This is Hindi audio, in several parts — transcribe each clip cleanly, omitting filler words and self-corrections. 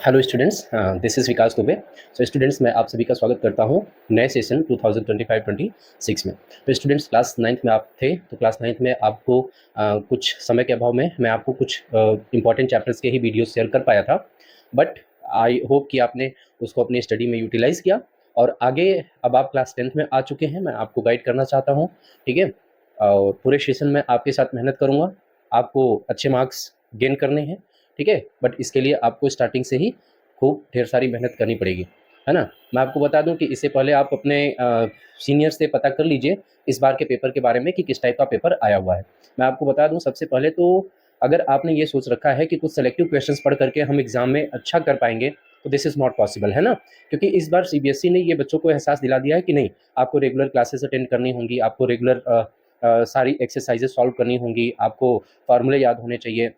Hello students, this is Vikas Dubey. So students, मैं आप सभी का स्वागत करता हूँ नए सेशन 2025-26 में। तो स्टूडेंट्स, क्लास 9th में आप थे, तो क्लास 9th में आपको कुछ समय के अभाव में मैं आपको कुछ इंपॉर्टेंट चैप्टर्स के ही वीडियो शेयर कर पाया था। बट आई होप कि आपने उसको अपनी स्टडी में यूटिलाइज़ किया और आगे अब आप क्लास 10th में आ चुके हैं। मैं आपको गाइड करना चाहता हूँ, ठीक है। और पूरे सेशन में आपके साथ मेहनत करूँगा, आपको अच्छे मार्क्स गेन करने हैं, ठीक है। बट इसके लिए आपको स्टार्टिंग से ही खूब ढेर सारी मेहनत करनी पड़ेगी, है ना। मैं आपको बता दूं कि इससे पहले आप अपने सीनियर से पता कर लीजिए इस बार के पेपर के बारे में कि किस टाइप का पेपर आया हुआ है। मैं आपको बता दूं, सबसे पहले तो अगर आपने ये सोच रखा है कि कुछ सेलेक्टिव क्वेश्चंस पढ़ करके हम एग्जाम में अच्छा कर पाएंगे, तो दिस इज़ नॉट पॉसिबल, है ना। क्योंकि इस बार सीबीएसई ने ये बच्चों को एहसास दिला दिया है कि नहीं, आपको रेगुलर क्लासेस अटेंड करनी होंगी, आपको रेगुलर सारी एक्सरसाइजेस सॉल्व करनी होंगी, आपको फार्मूले याद होने चाहिए,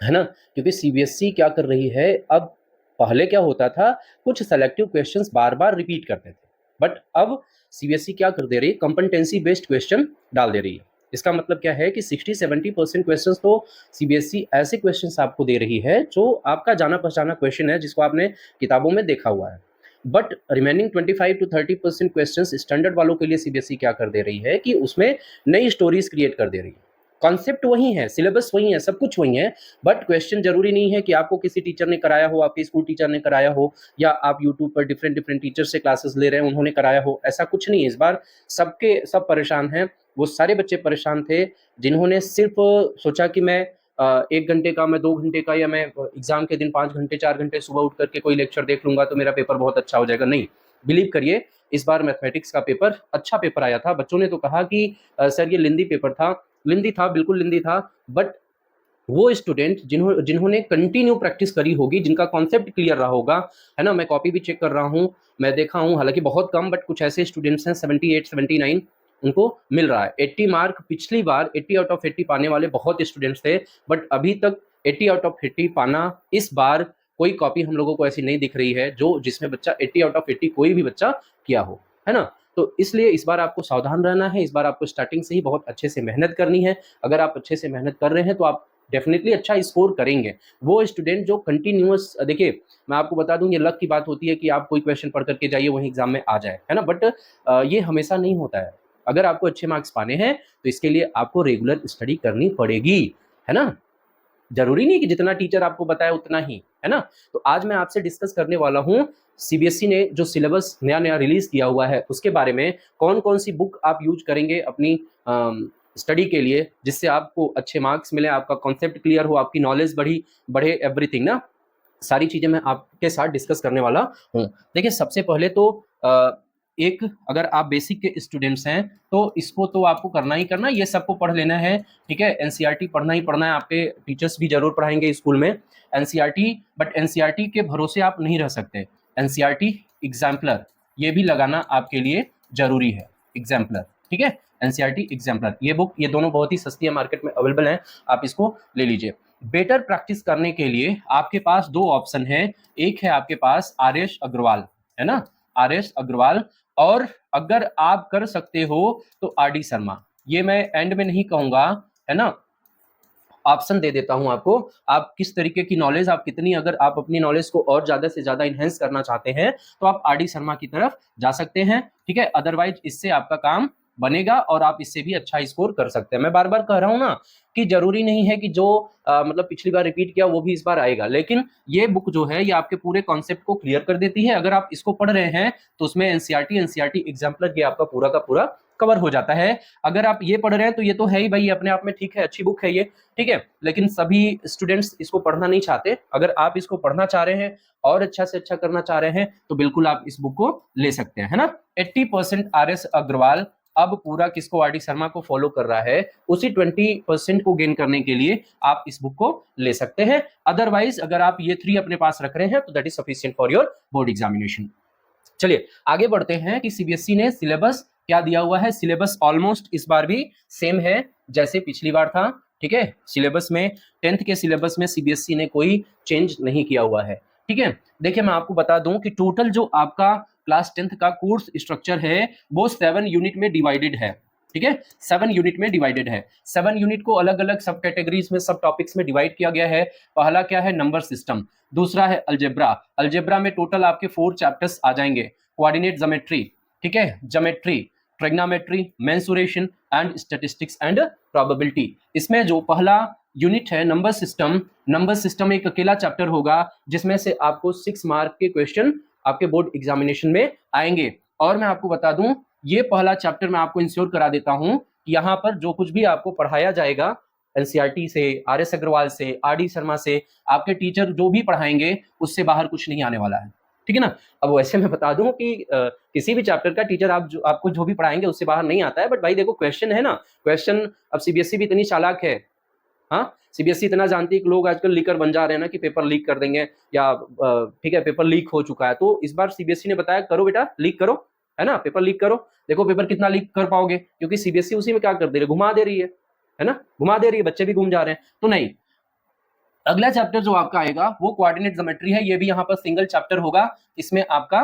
है ना। क्योंकि सीबीएसई क्या कर रही है अब, पहले क्या होता था, कुछ सेलेक्टिव क्वेश्चंस बार बार रिपीट करते थे, बट अब सीबीएसई क्या कर दे रही है, कंपटेंसी बेस्ड क्वेश्चन डाल दे रही है। इसका मतलब क्या है कि 60-70% क्वेश्चंस तो सीबीएसई ऐसे क्वेश्चंस आपको दे रही है जो आपका जाना पहचाना क्वेश्चन है, जिसको आपने किताबों में देखा हुआ है। बट रिमेनिंग 25-30% क्वेश्चंस स्टैंडर्ड वालों के लिए सीबीएसई क्या कर दे रही है कि उसमें नई स्टोरीज क्रिएट कर दे रही है। कॉन्सेप्ट वही है, सिलेबस वही है, सब कुछ वही है, बट क्वेश्चन जरूरी नहीं है कि आपको किसी टीचर ने कराया हो, आपके स्कूल टीचर ने कराया हो, या आप यूट्यूब पर डिफरेंट डिफरेंट टीचर से क्लासेस ले रहे हैं, उन्होंने कराया हो, ऐसा कुछ नहीं है। इस बार सबके सब परेशान हैं। वो सारे बच्चे परेशान थे जिन्होंने सिर्फ सोचा कि मैं 1 घंटे का, मैं 2 घंटे का, या मैं एग्जाम के दिन 5 घंटे 4 घंटे सुबह उठ करके कोई लेक्चर देख लूंगा तो मेरा पेपर बहुत अच्छा हो जाएगा। नहीं, बिलीव करिए, इस बार मैथमेटिक्स का पेपर अच्छा पेपर आया था। बच्चों ने तो कहा कि सर ये लिंदी पेपर था। लिंदी था, बिल्कुल लिंदी था, बट वो स्टूडेंट जिन्होंने कंटिन्यू प्रैक्टिस करी होगी, जिनका कॉन्सेप्ट क्लियर रहा होगा, है ना। मैं कॉपी भी चेक कर रहा हूँ, मैं देखा हूँ, हालांकि बहुत कम, बट कुछ ऐसे स्टूडेंट्स हैं 78-79 उनको मिल रहा है 80 मार्क। पिछली बार 80 आउट ऑफ 80 पाने वाले बहुत स्टूडेंट्स थे, बट अभी तक 80 आउट ऑफ 80 पाना, इस बार कोई कॉपी हम लोगों को ऐसी नहीं दिख रही है जो जिसमें बच्चा 80 आउट ऑफ 80 कोई भी बच्चा किया हो, है ना। तो इसलिए इस बार आपको सावधान रहना है, इस बार आपको स्टार्टिंग से ही बहुत अच्छे से मेहनत करनी है। अगर आप अच्छे से मेहनत कर रहे हैं तो आप डेफिनेटली अच्छा स्कोर करेंगे। वो स्टूडेंट जो कंटिन्यूअस, देखिए मैं आपको बता दूं, ये लक की बात होती है कि आप कोई क्वेश्चन पढ़ करके जाइए, वही एग्जाम में आ जाए, है ना। बट ये हमेशा नहीं होता है। अगर आपको अच्छे मार्क्स पाने हैं तो इसके लिए आपको रेगुलर स्टडी करनी पड़ेगी, है ना। जरूरी नहीं कि जितना टीचर आपको बताए उतना ही, है ना। तो आज मैं आपसे डिस्कस करने वाला हूँ सीबीएसई ने जो सिलेबस नया नया रिलीज किया हुआ है उसके बारे में, कौन कौन सी बुक आप यूज करेंगे अपनी स्टडी के लिए, जिससे आपको अच्छे मार्क्स मिले, आपका कॉन्सेप्ट क्लियर हो, आपकी नॉलेज बढ़े, एवरीथिंग ना, सारी चीजें मैं आपके साथ डिस्कस करने वाला हूँ। देखिए, सबसे पहले तो एक, अगर आप बेसिक के स्टूडेंट्स हैं तो इसको तो आपको करना ही करना, ये सबको पढ़ लेना है, ठीक है। एनसीईआरटी पढ़ना ही पढ़ना है, आपके टीचर्स भी जरूर पढ़ाएंगे स्कूल में एनसीईआरटी। बट एनसीईआरटी के भरोसे आप नहीं रह सकते। एनसीईआरटी एग्जाम्पलर ये भी लगाना आपके लिए जरूरी है, एग्जाम्पलर, ठीक है। एनसीईआरटी एग्जाम्पलर, ये बुक, ये दोनों बहुत ही सस्ती है, मार्केट में अवेलेबल है, आप इसको ले लीजिए। बेटर प्रैक्टिस करने के लिए आपके पास दो ऑप्शन है। एक है आपके पास आर एस अग्रवाल, है ना, आर एस अग्रवाल, और अगर आप कर सकते हो तो आर डी शर्मा। ये मैं एंड में नहीं कहूंगा, है ना, ऑप्शन दे देता हूं आपको। आप किस तरीके की नॉलेज, आप कितनी, अगर आप अपनी नॉलेज को और ज्यादा से ज्यादा इनहेंस करना चाहते हैं तो आप आर डी शर्मा की तरफ जा सकते हैं, ठीक है। अदरवाइज इससे आपका काम बनेगा और आप इससे भी अच्छा स्कोर कर सकते हैं। मैं बार बार कह रहा हूं ना कि जरूरी नहीं है कि जो मतलब पिछली बार रिपीट किया वो भी इस बार आएगा, लेकिन ये बुक जो है ये आपके पूरे कॉन्सेप्ट को क्लियर कर देती है। अगर आप इसको पढ़ रहे हैं तो उसमें एनसीईआरटी एग्जाम्पलर ये आपका पूरा का पूरा कवर हो जाता है। अगर आप ये पढ़ रहे हैं तो ये तो है ही भाई, अपने आप में ठीक है, अच्छी बुक है ये, ठीक है। लेकिन सभी स्टूडेंट्स इसको पढ़ना नहीं चाहते। अगर आप इसको पढ़ना चाह रहे हैं और अच्छा से अच्छा करना चाह रहे हैं तो बिल्कुल आप इस बुक को ले सकते हैं, है ना। 80% आर एस अग्रवाल अब पूरा किसको, आर डी शर्मा को फॉलो कर रहा है, उसी 20% को गेन करने के लिए आप इस बुक को ले सकते हैं। अदरवाइज अगर आप ये 3 अपने पास रख रहे हैं तो that is sufficient for your board examination. चलिए आगे बढ़ते हैं कि सीबीएसई ने सिलेबस क्या दिया हुआ है। सिलेबस ऑलमोस्ट इस बार भी सेम है जैसे पिछली बार था, ठीक है। सिलेबस में 10th के सिलेबस में सीबीएसई ने कोई चेंज नहीं किया हुआ है, ठीक है। देखिए मैं आपको बता दूं कि टोटल जो आपका क्लास 10th का कोर्स स्ट्रक्चर है वो 7 यूनिट में डिवाइडेड है। ठीक है, 7 यूनिट में डिवाइडेड है। 7 यूनिट को अलग अलग सब कैटेगरीज में, सब टॉपिक्स में डिवाइड किया गया है। पहला क्या है, नंबर सिस्टम। दूसरा है अलजेब्रा। अलजेब्रा में टोटल आपके 4 चैप्टर्स आ जाएंगे। कोऑर्डिनेट ज्योमेट्री, ठीक है, geometry, trigonometry, mensuration and statistics and probability. इसमें जो पहला यूनिट है नंबर सिस्टम, नंबर सिस्टम एक अकेला चैप्टर होगा जिसमें से आपको 6 मार्क के क्वेश्चन आपके बोर्ड एग्जामिनेशन में आएंगे। और मैं आपको बता दूं, ये पहला चैप्टर मैं आपको इंश्योर करा देता हूं कि यहाँ पर जो कुछ भी आपको पढ़ाया जाएगा एनसीईआरटी से, आर.एस. अग्रवाल से, आर.डी. शर्मा से, आपके टीचर जो भी पढ़ाएंगे उससे बाहर कुछ नहीं आने वाला है, ठीक है ना। अब वैसे मैं बता दूं कि किसी भी चैप्टर का टीचर आपको जो भी पढ़ाएंगे उससे बाहर नहीं आता है, बट भाई देखो क्वेश्चन है ना, क्वेश्चन। अब सीबीएसई भी इतनी चालाक है, हाँ, सीबीएसई इतना जानती है कि लोग आजकल लीकर बन जा रहे हैं ना, कि पेपर लीक कर देंगे या ठीक है पेपर लीक हो चुका है, तो इस बार सीबीएसई ने बताया करो बेटा लीक करो, है ना, पेपर लीक करो। देखो पेपर कितना लीक कर पाओगे, क्योंकि सीबीएसई उसी में क्या कर दे रही है, घुमा दे रही है ना, घुमा दे रही है, बच्चे भी घूम जा रहे हैं। तो नहीं, अगला चैप्टर जो आपका आएगा वो कोऑर्डिनेट ज्योमेट्री है। ये भी यहाँ पर सिंगल चैप्टर होगा। इसमें आपका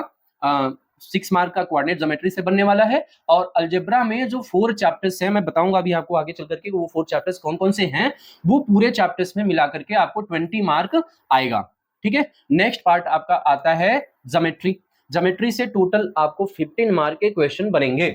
6 मार्क का कोऑर्डिनेट ज्योमेट्री से बनने वाला है। और अलजेब्रा में जो 4 चैप्टर्स हैं, मैं बताऊंगा अभी आपको आगे चल करके वो 4 चैप्टर्स कौन कौन से हैं, वो पूरे चैप्टर्स में मिला करके आपको 20 मार्क आएगा, ठीक है। नेक्स्ट पार्ट आपका आता है ज्योमेट्री। ज्योमेट्री से टोटल आपको 15 मार्क के क्वेश्चन बनेंगे।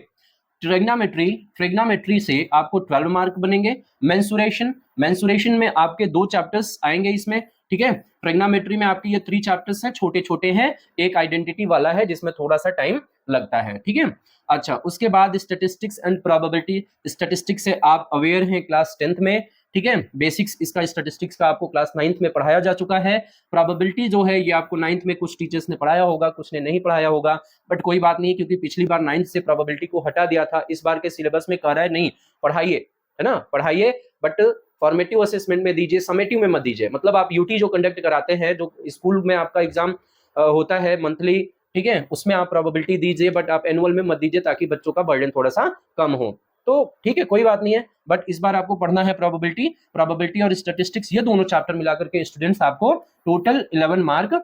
ट्रिग्नोमेट्री, ट्रिग्नोमेट्री से आपको 12 मार्क बनेंगे। मेंसुरेशन, मेंसुरेशन में आपके 2 चैप्टर्स आएंगे इसमें, ठीक है। ट्रिग्नोमेट्री में आपके ये 3 चैप्टर्स हैं, छोटे छोटे हैं, एक आइडेंटिटी वाला है जिसमें थोड़ा सा टाइम लगता है, ठीक है। अच्छा, उसके बाद स्टैटिस्टिक्स एंड प्रोबेबिलिटी। स्टैटिस्टिक्स से आप अवेयर हैं क्लास 10th में, ठीक है, बेसिक्स इसका स्टैटिस्टिक्स का आपको क्लास 9th में पढ़ाया जा चुका है। प्रोबेबिलिटी जो है ये आपको 9th में कुछ टीचर्स ने पढ़ाया होगा, कुछ ने नहीं पढ़ाया होगा, बट कोई बात नहीं, क्योंकि पिछली बार 9th से प्रोबेबिलिटी को हटा दिया था। इस बार के सिलेबस में कह रहा है नहीं पढ़ाइए, है ना, पढ़ाइए, बट फॉर्मेटिव असेसमेंट में दीजिए, समेटिव में मत दीजिए। मतलब आप यूटी जो कंडक्ट कराते हैं, जो स्कूल में आपका एग्जाम होता है मंथली, ठीक है, उसमें आप प्रोबेबिलिटी दीजिए, बट आप एनुअल में मत दीजिए, ताकि बच्चों का बर्डन थोड़ा सा कम हो। तो ठीक है, कोई बात नहीं है, बट इस बार आपको पढ़ना है प्रोबेबिलिटी। प्रोबेबिलिटी और स्टैटिस्टिक्स ये दोनों चैप्टर मिलाकर के स्टूडेंट्स आपको टोटल 11 मार्क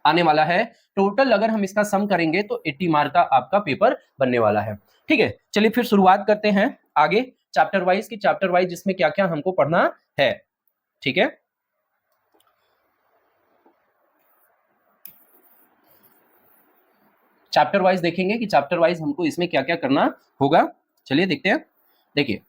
आने वाला है। टोटल अगर हम इसका सम करेंगे तो 80 मार्क का आपका पेपर बनने वाला है, ठीक है। चलिए फिर शुरुआत करते हैं आगे चैप्टर वाइज की, चैप्टर वाइज जिसमें क्या क्या हमको पढ़ना है, ठीक है। चैप्टर वाइज देखेंगे कि चैप्टर वाइज हमको इसमें क्या क्या करना होगा। चलिए देखते हैं। देखिए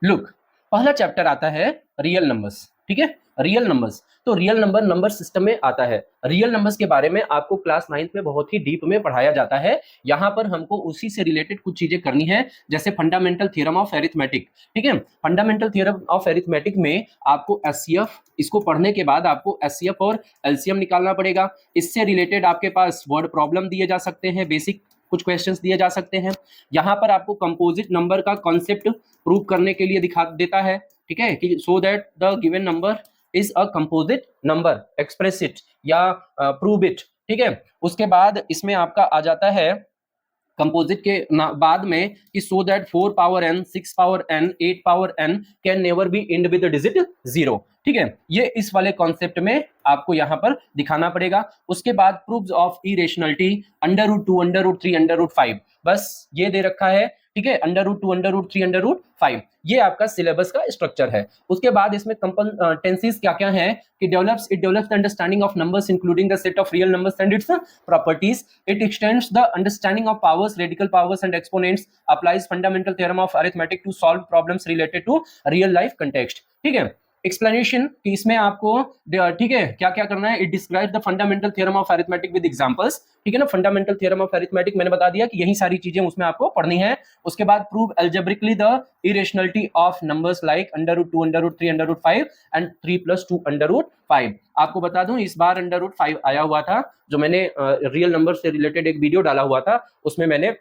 लुक, पहला चैप्टर आता है रियल नंबर्स, ठीक है, रियल नंबर्स। तो रियल नंबर सिस्टम में आता है। रियल नंबर्स के बारे में आपको क्लास 9th में बहुत ही डीप में पढ़ाया जाता है। यहाँ पर हमको उसी से रिलेटेड कुछ चीजें करनी है, जैसे फंडामेंटल थ्योरम ऑफ अरिथमेटिक, ठीक है। फंडामेंटल थ्योरम ऑफ अरिथमेटिक में आपको एचसीएफ, इसको पढ़ने के बाद आपको एचसीएफ और एलसीएम निकालना पड़ेगा। इससे रिलेटेड आपके पास वर्ड प्रॉब्लम दिए जा सकते हैं, बेसिक कुछ क्वेश्चंस दिए जा सकते हैं। यहाँ पर आपको कंपोजिट नंबर का कॉन्सेप्ट प्रूव करने के लिए दिखा देता है, ठीक है, कि so that the given number is a composite number, express it या प्रूव इट, ठीक है। उसके बाद इसमें आपका आ जाता है कंपोजिट के बाद में कि so that 4 power n, 6 power n, 8 power n can never be and with digit 0, ठीक है। ये इस वाले कॉन्सेप्ट में आपको यहाँ पर दिखाना पड़ेगा। उसके बाद प्रूफ्स ऑफ इरेशनलिटी, √2, √3, √5, बस ये दे रखा है, ठीक है, √2, √3, √5, ये आपका सिलेबस का स्ट्रक्चर है। उसके बाद इसमें टेंसेस क्या क्या है कि it develops the understanding of numbers including the set of real numbers and its properties. It extends the understanding of powers, radical powers and exponents, applies fundamental theorem of arithmetic to solve problems related to real life context, ठीक है। एक्सप्लेनेशन कि इसमें आपको, ठीक है, क्या क्या करना है। It describe the fundamental theorem of arithmetic with examples, ठीक है ना। फंडामेंटल थ्योरम ऑफ अरिथमेटिक मैंने बता दिया कि यही सारी चीजें उसमें आपको पढ़नी है। उसके बाद prove algebraically the irrationality of numbers like √2, √3, √5 and 3 + 2 √5। आपको बता दूं इस बार √5 आया हुआ था, जो मैंने रियल नंबर से रिलेटेड एक वीडियो डाला हुआ था, उसमें मैंने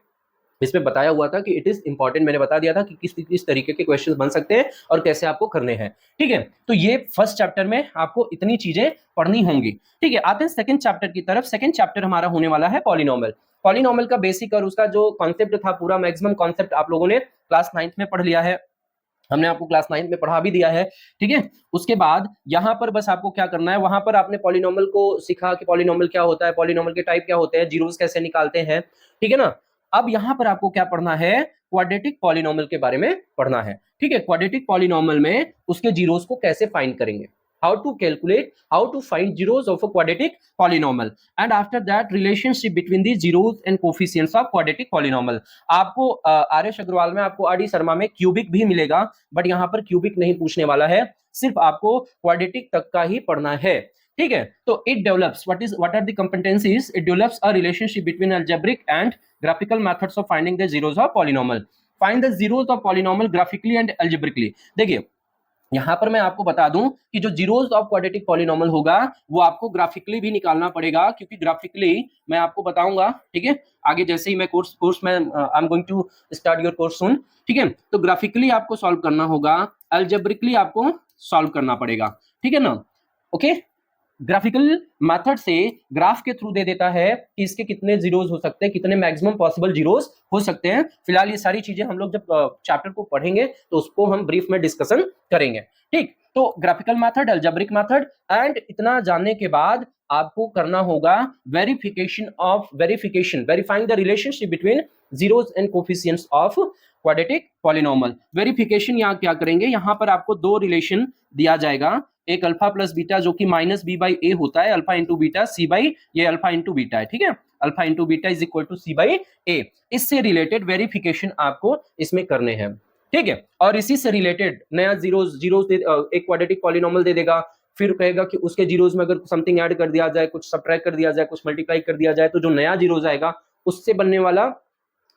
इसमें बताया हुआ था कि इट इज इंपॉर्टेंट। मैंने बता दिया था कि किस तरीके के क्वेश्चंस बन सकते हैं और कैसे आपको करने हैं, ठीक है। तो ये फर्स्ट चैप्टर में आपको इतनी चीजें पढ़नी होंगी, ठीक है। आते हैं सेकंड चैप्टर की तरफ। सेकंड चैप्टर हमारा होने वाला है पॉलिनोमियल। पॉलिनोमियल का बेसिक और उसका जो कॉन्सेप्ट था, पूरा मैक्सिमम कॉन्सेप्ट आप लोगों ने क्लास 9th में पढ़ लिया है, हमने आपको क्लास 9th में पढ़ा भी दिया है, ठीक है। उसके बाद यहाँ पर बस आपको क्या करना है, वहां पर आपने पॉलिनोमियल को सीखा कि पॉलिनोमियल क्या होता है, पॉलिनोमियल के टाइप क्या होते हैं, जीरोस कैसे निकालते हैं, ठीक है ना। अब यहां पर आपको क्या पढ़ना है, क्वाड्रेटिक पॉलिनोमियल के बारे में पढ़ना है, ठीक है। क्वाड्रेटिक पॉलिनोमियल में उसके जीरोस को कैसे फाइंड करेंगे, how to calculate, how to find zeros of a quadratic polynomial, and after that relationship between the zeros and coefficients of quadratic polynomial। आपको आर एस अग्रवाल में, आपको आर डी शर्मा में क्यूबिक भी मिलेगा, बट यहाँ पर क्यूबिक नहीं पूछने वाला है, सिर्फ आपको क्वाड्रेटिक तक का ही पढ़ना है, ठीक है। तो it develops what are the competencies, it develops a relationship between algebraic and graphical methods of finding the zeros of polynomial, find the zeros of polynomial graphically and algebraically। देखिए यहां पर मैं आपको बता दूं कि जो जीरोस ऑफ क्वाड्रेटिक पॉलिनोमियल होगा वो आपको ग्राफिकली भी निकालना पड़ेगा, क्योंकि ग्राफिकली मैं आपको बताऊंगा, ठीक है। आगे जैसे ही मैं कोर्स में I am going to start your course soon, ठीक है। तो ग्राफिकली आपको सॉल्व करना होगा, अलजेब्रिकली आपको सॉल्व करना पड़ेगा, ठीक है ना, ओके। ग्राफिकल मेथड से ग्राफ के थ्रू दे देता है कि इसके कितने जीरोस हो सकते हैं, कितने मैक्सिमम पॉसिबल जीरोस हो सकते हैं। फिलहाल ये सारी चीजें हम लोग जब चैप्टर को पढ़ेंगे तो उसको हम ब्रीफ में डिस्कशन करेंगे, ठीक। तो graphical method, algebraic method, and इतना जानने के बाद आपको करना होगा verifying the relationship between zeros and coefficients of quadratic polynomial. Verification यहाँ क्या करेंगे, यहाँ पर आपको दो रिलेशन दिया जाएगा, एक अल्फा प्लस बीटा जो कि माइनस बी बाई ए होता है, alpha into beta c by, ये अल्फा इंटू बीटा है, ठीक है। Alpha into beta is equal to c by a. इससे रिलेटेड वेरिफिकेशन आपको इसमें करने हैं, ठीक है। और इसी से रिलेटेड नया जीरोस एक क्वाड्रेटिक पॉलिनोमियल दे देगा, फिर कहेगा कि उसके जीरोस में अगर समथिंग ऐड कर दिया जाए, कुछ सब्ट्रैक्ट कर दिया जाए, कुछ मल्टीप्लाई कर दिया जाए, तो जो नया जीरोस आएगा उससे बनने वाला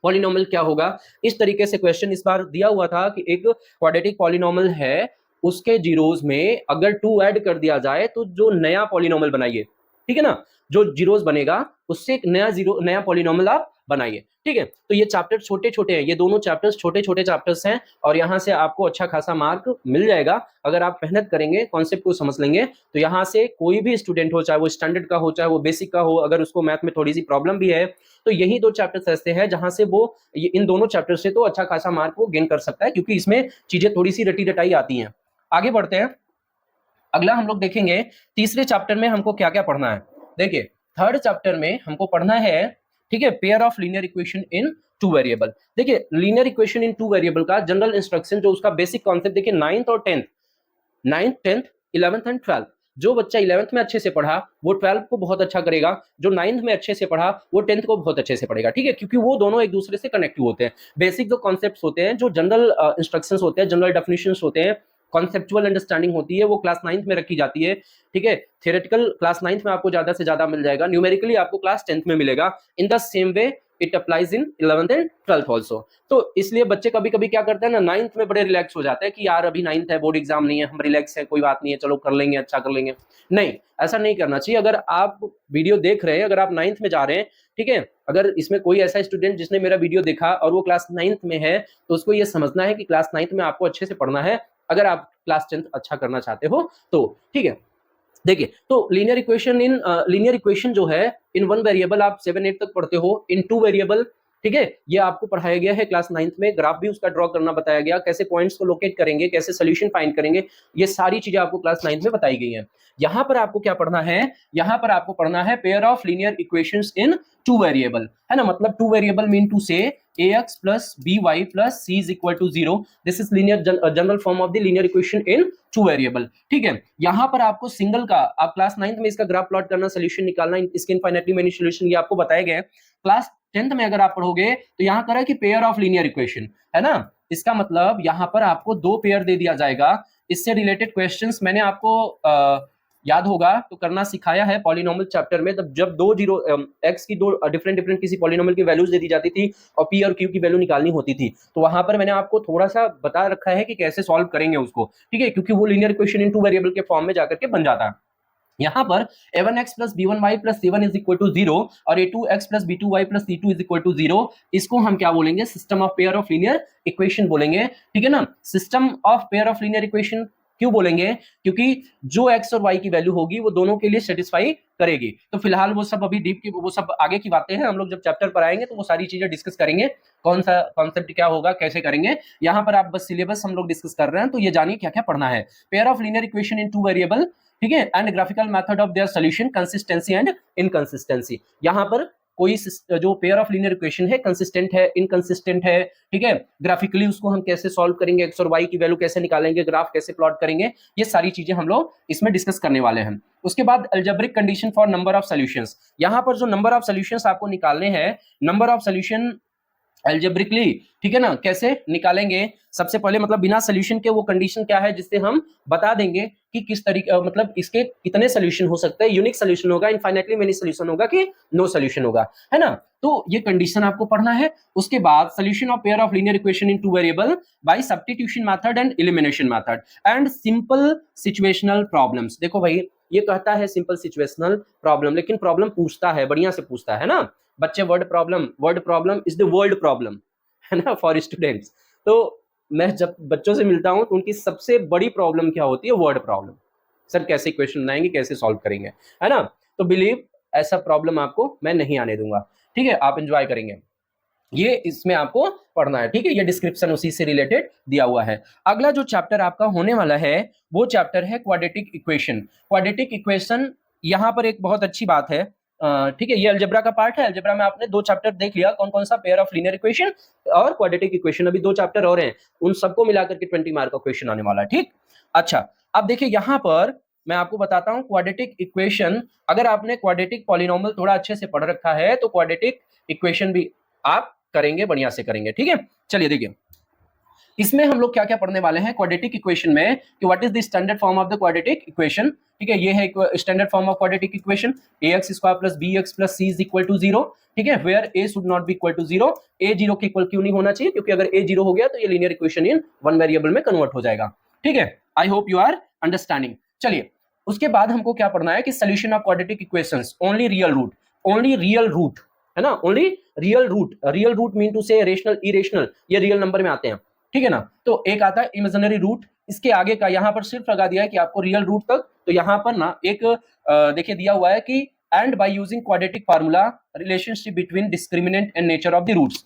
पॉलिनोमियल क्या होगा। इस तरीके से क्वेश्चन इस बार दिया हुआ था कि एक क्वाड्रेटिक पॉलिनोमियल है, उसके जीरोस में अगर 2 ऐड कर दिया जाए तो जो नया पॉलिनोमियल बनाइए, ठीक है ना, जो जीरोस बनेगा उससे एक नया पॉलिनोमियल आप बनाइए, ठीक है। तो ये चैप्टर छोटे छोटे हैं, ये दोनों चैप्टर्स छोटे छोटे चैप्टर्स हैं, और यहाँ से आपको अच्छा खासा मार्क मिल जाएगा अगर आप मेहनत करेंगे, कॉन्सेप्ट को समझ लेंगे। तो यहाँ से कोई भी स्टूडेंट हो, चाहे वो स्टैंडर्ड का हो, चाहे वो बेसिक का हो, अगर उसको मैथ में थोड़ी सी प्रॉब्लम भी है, तो यही दो चैप्टर्स ऐसे हैं जहां से वो इन दोनों चैप्टर से तो अच्छा खासा मार्क वो गेन कर सकता है, क्योंकि इसमें चीजें थोड़ी सी रटी रटाई आती हैं। आगे बढ़ते हैं, अगला हम लोग देखेंगे तीसरे चैप्टर में हमको क्या क्या पढ़ना है। देखिए थर्ड चैप्टर में हमको पढ़ना है, ठीक है, pair of linear equation in two variable. देखिए linear equation in two variable का जनरल इंस्ट्रक्शन, जो उसका बेसिक कॉन्सेप्ट, देखिए 9th और 10th 11th एंड 12th, जो बच्चा 11th में अच्छे से पढ़ा वो 12th को बहुत अच्छा करेगा, जो 9th में अच्छे से पढ़ा वो 10th को बहुत अच्छे से पढ़ेगा, ठीक है, क्योंकि वो दोनों एक दूसरे से कनेक्टिव होते हैं। बेसिक जो कॉन्सेप्ट्स होते हैं, जो जनरल इंस्ट्रक्शंस होते हैं, जनरल डेफिनेशंस होते हैं, कॉन्सेप्चुअल अंडरस्टैंडिंग होती है, वो क्लास 9th में रखी जाती है, ठीक है। थियोरेटिकल क्लास 9th में आपको ज्यादा से ज्यादा मिल जाएगा, न्यूमेरिकली आपको क्लास 10th में मिलेगा। In the same way it applies in 11th and 12th also. तो इसलिए बच्चे कभी कभी क्या करते हैं ना, 9th में बड़े रिलैक्स हो जाते हैं कि यार अभी 9th है, बोर्ड एग्जाम नहीं है, हम रिलैक्स है, कोई बात नहीं है, चलो कर लेंगे, अच्छा कर लेंगे। नहीं, ऐसा नहीं करना चाहिए। अगर आप वीडियो देख रहे हैं, अगर आप 9th में जा रहे हैं, ठीक है, अगर इसमें कोई ऐसा स्टूडेंट जिसने मेरा वीडियो देखा और वो क्लास 9th में है, तो उसको ये समझना है कि क्लास 9th में आपको अच्छे से पढ़ना है, अगर आप क्लास 10th अच्छा करना चाहते हो तो, ठीक है। देखिए तो लीनियर इक्वेशन जो है इन वन वेरिएबल आप 7-8 तक पढ़ते हो, इन टू वेरिएबल, ठीक है, ये आपको पढ़ाया गया है क्लास 9th में। ग्राफ भी उसका ड्रॉ करना बताया गया, कैसे पॉइंट्स को लोकेट करेंगे, कैसे सोल्यूशन फाइंड करेंगे, ये सारी चीजें आपको क्लास 9th में बताई गई हैं। यहाँ पर आपको क्या पढ़ना है, यहाँ पर आपको पढ़ना है pair of linear equations in two variable, है ना, मतलब टू वेरिएबल मीन टू से ax plus by plus c is equal to 0, this is linear general form of the linear equation in two variable, ठीक है। यहाँ पर आपको सिंगल का, आप क्लास 9th में इसका ग्राफ प्लॉट करना, सोल्यूशन निकालना, इसके इनफाइनाइटली मेनी सोल्यूशन ये आपको बताए गए। क्लास 10th में अगर आप पढ़ोगे तो यहाँ करा कि पेयर ऑफ लीनियर इक्वेशन, है ना, इसका मतलब यहाँ पर आपको दो पेयर दे दिया जाएगा। इससे रिलेटेड क्वेश्चंस मैंने आपको याद होगा तो करना सिखाया है पॉलिनोमियल चैप्टर में, तब जब दो जीरो एक्स की दो डिफरेंट किसी पॉलिनोमियल की वैल्यूज दे दी जाती थी और पी और क्यू की वैल्यू निकालनी होती थी, तो वहां पर मैंने आपको थोड़ा सा बता रखा है कि कैसे सॉल्व करेंगे उसको, ठीक है, क्योंकि वो linear equation in two variable के फॉर्म में जाकर के बन जाता है। यहाँ पर a1x plus b1y plus c1 is equal to 0 और a2x plus b2y plus c2 is equal to 0, इसको हम क्या बोलेंगे, system of pair of linear equation बोलेंगे, ठीक है ना। System of pair of linear equation क्यों बोलेंगे, क्योंकि जो x और y की वैल्यू होगी वो दोनों के लिए सेटिस्फाई करेगी। तो फिलहाल वो सब अभी डीप की, वो सब आगे की बातें हैं, हम लोग जब चैप्टर पर आएंगे तो वो सारी चीजें डिस्कस करेंगे, कौन सा कॉन्सेप्ट क्या होगा, कैसे करेंगे। यहाँ पर आप बस सिलेबस हम लोग डिस्कस कर रहे हैं, तो ये जानिए क्या क्या पढ़ना है। Pair of linear equation in two variable, ठीक है, and graphical method of their solution, consistency and inconsistency. यहाँ पर कोई जो पेयर ऑफ लीनियर इक्वेशन है कंसिस्टेंट है, इनकंसिस्टेंट है, ठीक है, ग्राफिकली उसको हम कैसे सॉल्व करेंगे, एक्स और वाई की वैल्यू कैसे निकालेंगे, ग्राफ कैसे प्लॉट करेंगे, ये सारी चीजें हम लोग इसमें डिस्कस करने वाले हैं। उसके बाद algebraic condition for number of solutions, यहां पर जो नंबर ऑफ सॉल्यूशंस आपको निकालने हैं, नंबर ऑफ सॉल्यूशन एल्जेब्रिकली, ठीक है ना, कैसे निकालेंगे, सबसे पहले मतलब बिना सोल्यूशन के वो कंडीशन क्या है जिससे हम बता देंगे कि किस तरीके मतलब इसके कितने सोल्यूशन हो सकते हैं, यूनिक सोल्यूशन होगा, इनफाइनाइटली मेनी सोल्यूशन होगा कि नो सोल्यूशन होगा, है ना। तो ये कंडीशन आपको पढ़ना है। उसके बाद solution of pair of linear equation in two variable bye substitution method and elimination method and simple situational problems. देखो भाई, ये कहता है सिंपल सिचुएशनल प्रॉब्लम, लेकिन प्रॉब्लम पूछता है, बढ़िया से पूछता है ना बच्चे, word problem is the world problem, है ना, फॉर स्टूडेंट्स। तो मैं जब बच्चों से मिलता हूं तो उनकी सबसे बड़ी प्रॉब्लम क्या होती है, वर्ड प्रॉब्लम। सर कैसे क्वेश्चन बनाएंगे, कैसे सॉल्व करेंगे, है ना। तो बिलीव ऐसा प्रॉब्लम आपको मैं नहीं आने दूंगा, ठीक है, आप एंजॉय करेंगे। ये इसमें आपको पढ़ना है, ठीक है, ये डिस्क्रिप्शन उसी से रिलेटेड दिया हुआ है। अगला जो चैप्टर आपका होने वाला है वो चैप्टर है क्वाड्रेटिक इक्वेशन। क्वाड्रेटिक इक्वेशन यहां पर एक बहुत अच्छी बात है, ठीक है, ये अलजेब्रा का पार्ट है। अलजेब्रा में आपने 2 चैप्टर देख लिया, कौन कौन सा, पेयर ऑफ लीनियर इक्वेशन और क्वाड्रेटिक इक्वेशन, अभी 2 चैप्टर और हैं, उन सबको मिलाकर के 20 मार्क का क्वेश्चन आने वाला है, ठीक। अच्छा, अब देखिए यहां पर मैं आपको बताता हूं क्वाड्रेटिक इक्वेशन, अगर आपने क्वाड्रेटिक पॉलिनोमियल थोड़ा अच्छे से पढ़ रखा है तो क्वाड्रेटिक इक्वेशन भी आप करेंगे, बढ़िया से करेंगे, ठीक है। चलिए देखिए इसमें हम लोग क्या क्या पढ़ने वाले हैं क्वाड्रेटिक इक्वेशन में, कि what is the standard form of the quadratic equation, ठीक है, ये है standard form of quadratic equation, ax square plus bx plus c is equal to 0, ठीक है, where a should not be equal to 0, a 0 के इक्वल क्यों नहीं होना चाहिए, क्योंकि अगर a 0 हो गया तो ये linear equation in one variable में कन्वर्ट हो जाएगा, ठीक है। I hope you are understanding. चलिए उसके बाद हमको क्या पढ़ना है कि solution of quadratic equations, only real root, only real root, है ना, only real root, real root mean two से रेशनल इरेशनल, ये रियल नंबर में आते हैं, ठीक है ना। तो एक आता है इमेजिनरी रूट, इसके आगे का यहाँ पर सिर्फ लगा दिया है कि आपको रियल रूट तक, तो यहाँ पर ना एक देखिए दिया हुआ है कि and by using quadratic formula relationship between discriminant and nature of the roots,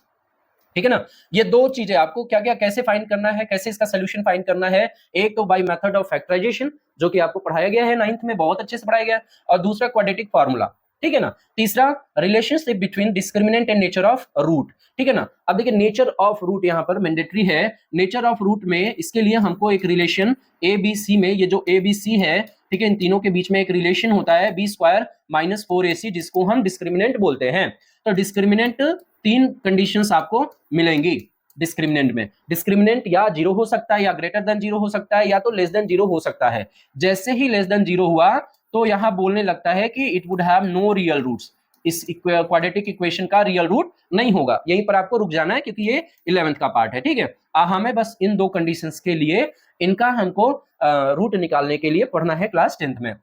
ठीक है ना। ये 2 चीजें आपको क्या क्या कैसे फाइंड करना है, कैसे इसका सोल्यूशन फाइंड करना है, एक तो बाय मेथड ऑफ फैक्टराइजेशन जो कि आपको पढ़ाया गया है 9th में, बहुत अच्छे से पढ़ाया गया, और दूसरा क्वाड्रेटिक फार्मूला, ठीक है ना। तीसरा relationship between discriminant and nature of root, ठीक है ना। अब देखिए नेचर ऑफ रूट यहाँ पर मैंडेटरी है, नेचर ऑफ रूट में इसके लिए हमको एक रिलेशन ए बी सी में, ये जो ए बी सी है, ठीक है, इन तीनों के बीच में एक रिलेशन होता है बी स्क्वायर माइनस 4ac, जिसको हम डिस्क्रिमिनेंट बोलते हैं। तो डिस्क्रिमिनेंट 3 कंडीशंस आपको मिलेंगी डिस्क्रिमिनेंट में, डिस्क्रिमिनेंट या 0 हो सकता है, या ग्रेटर देन 0 हो सकता है, या तो लेस देन 0 हो सकता है। जैसे ही लेस देन 0 हुआ तो यहां बोलने लगता है कि it would have no real roots, इस क्वाड्रेटिक इक्वेशन का रियल रूट नहीं होगा। यहीं पर आपको रुक जाना है क्योंकि ये 11th का पार्ट है, ठीक है। हमें बस इन 2 कंडीशंस के लिए इनका हमको रूट निकालने के लिए पढ़ना है क्लास 10th में।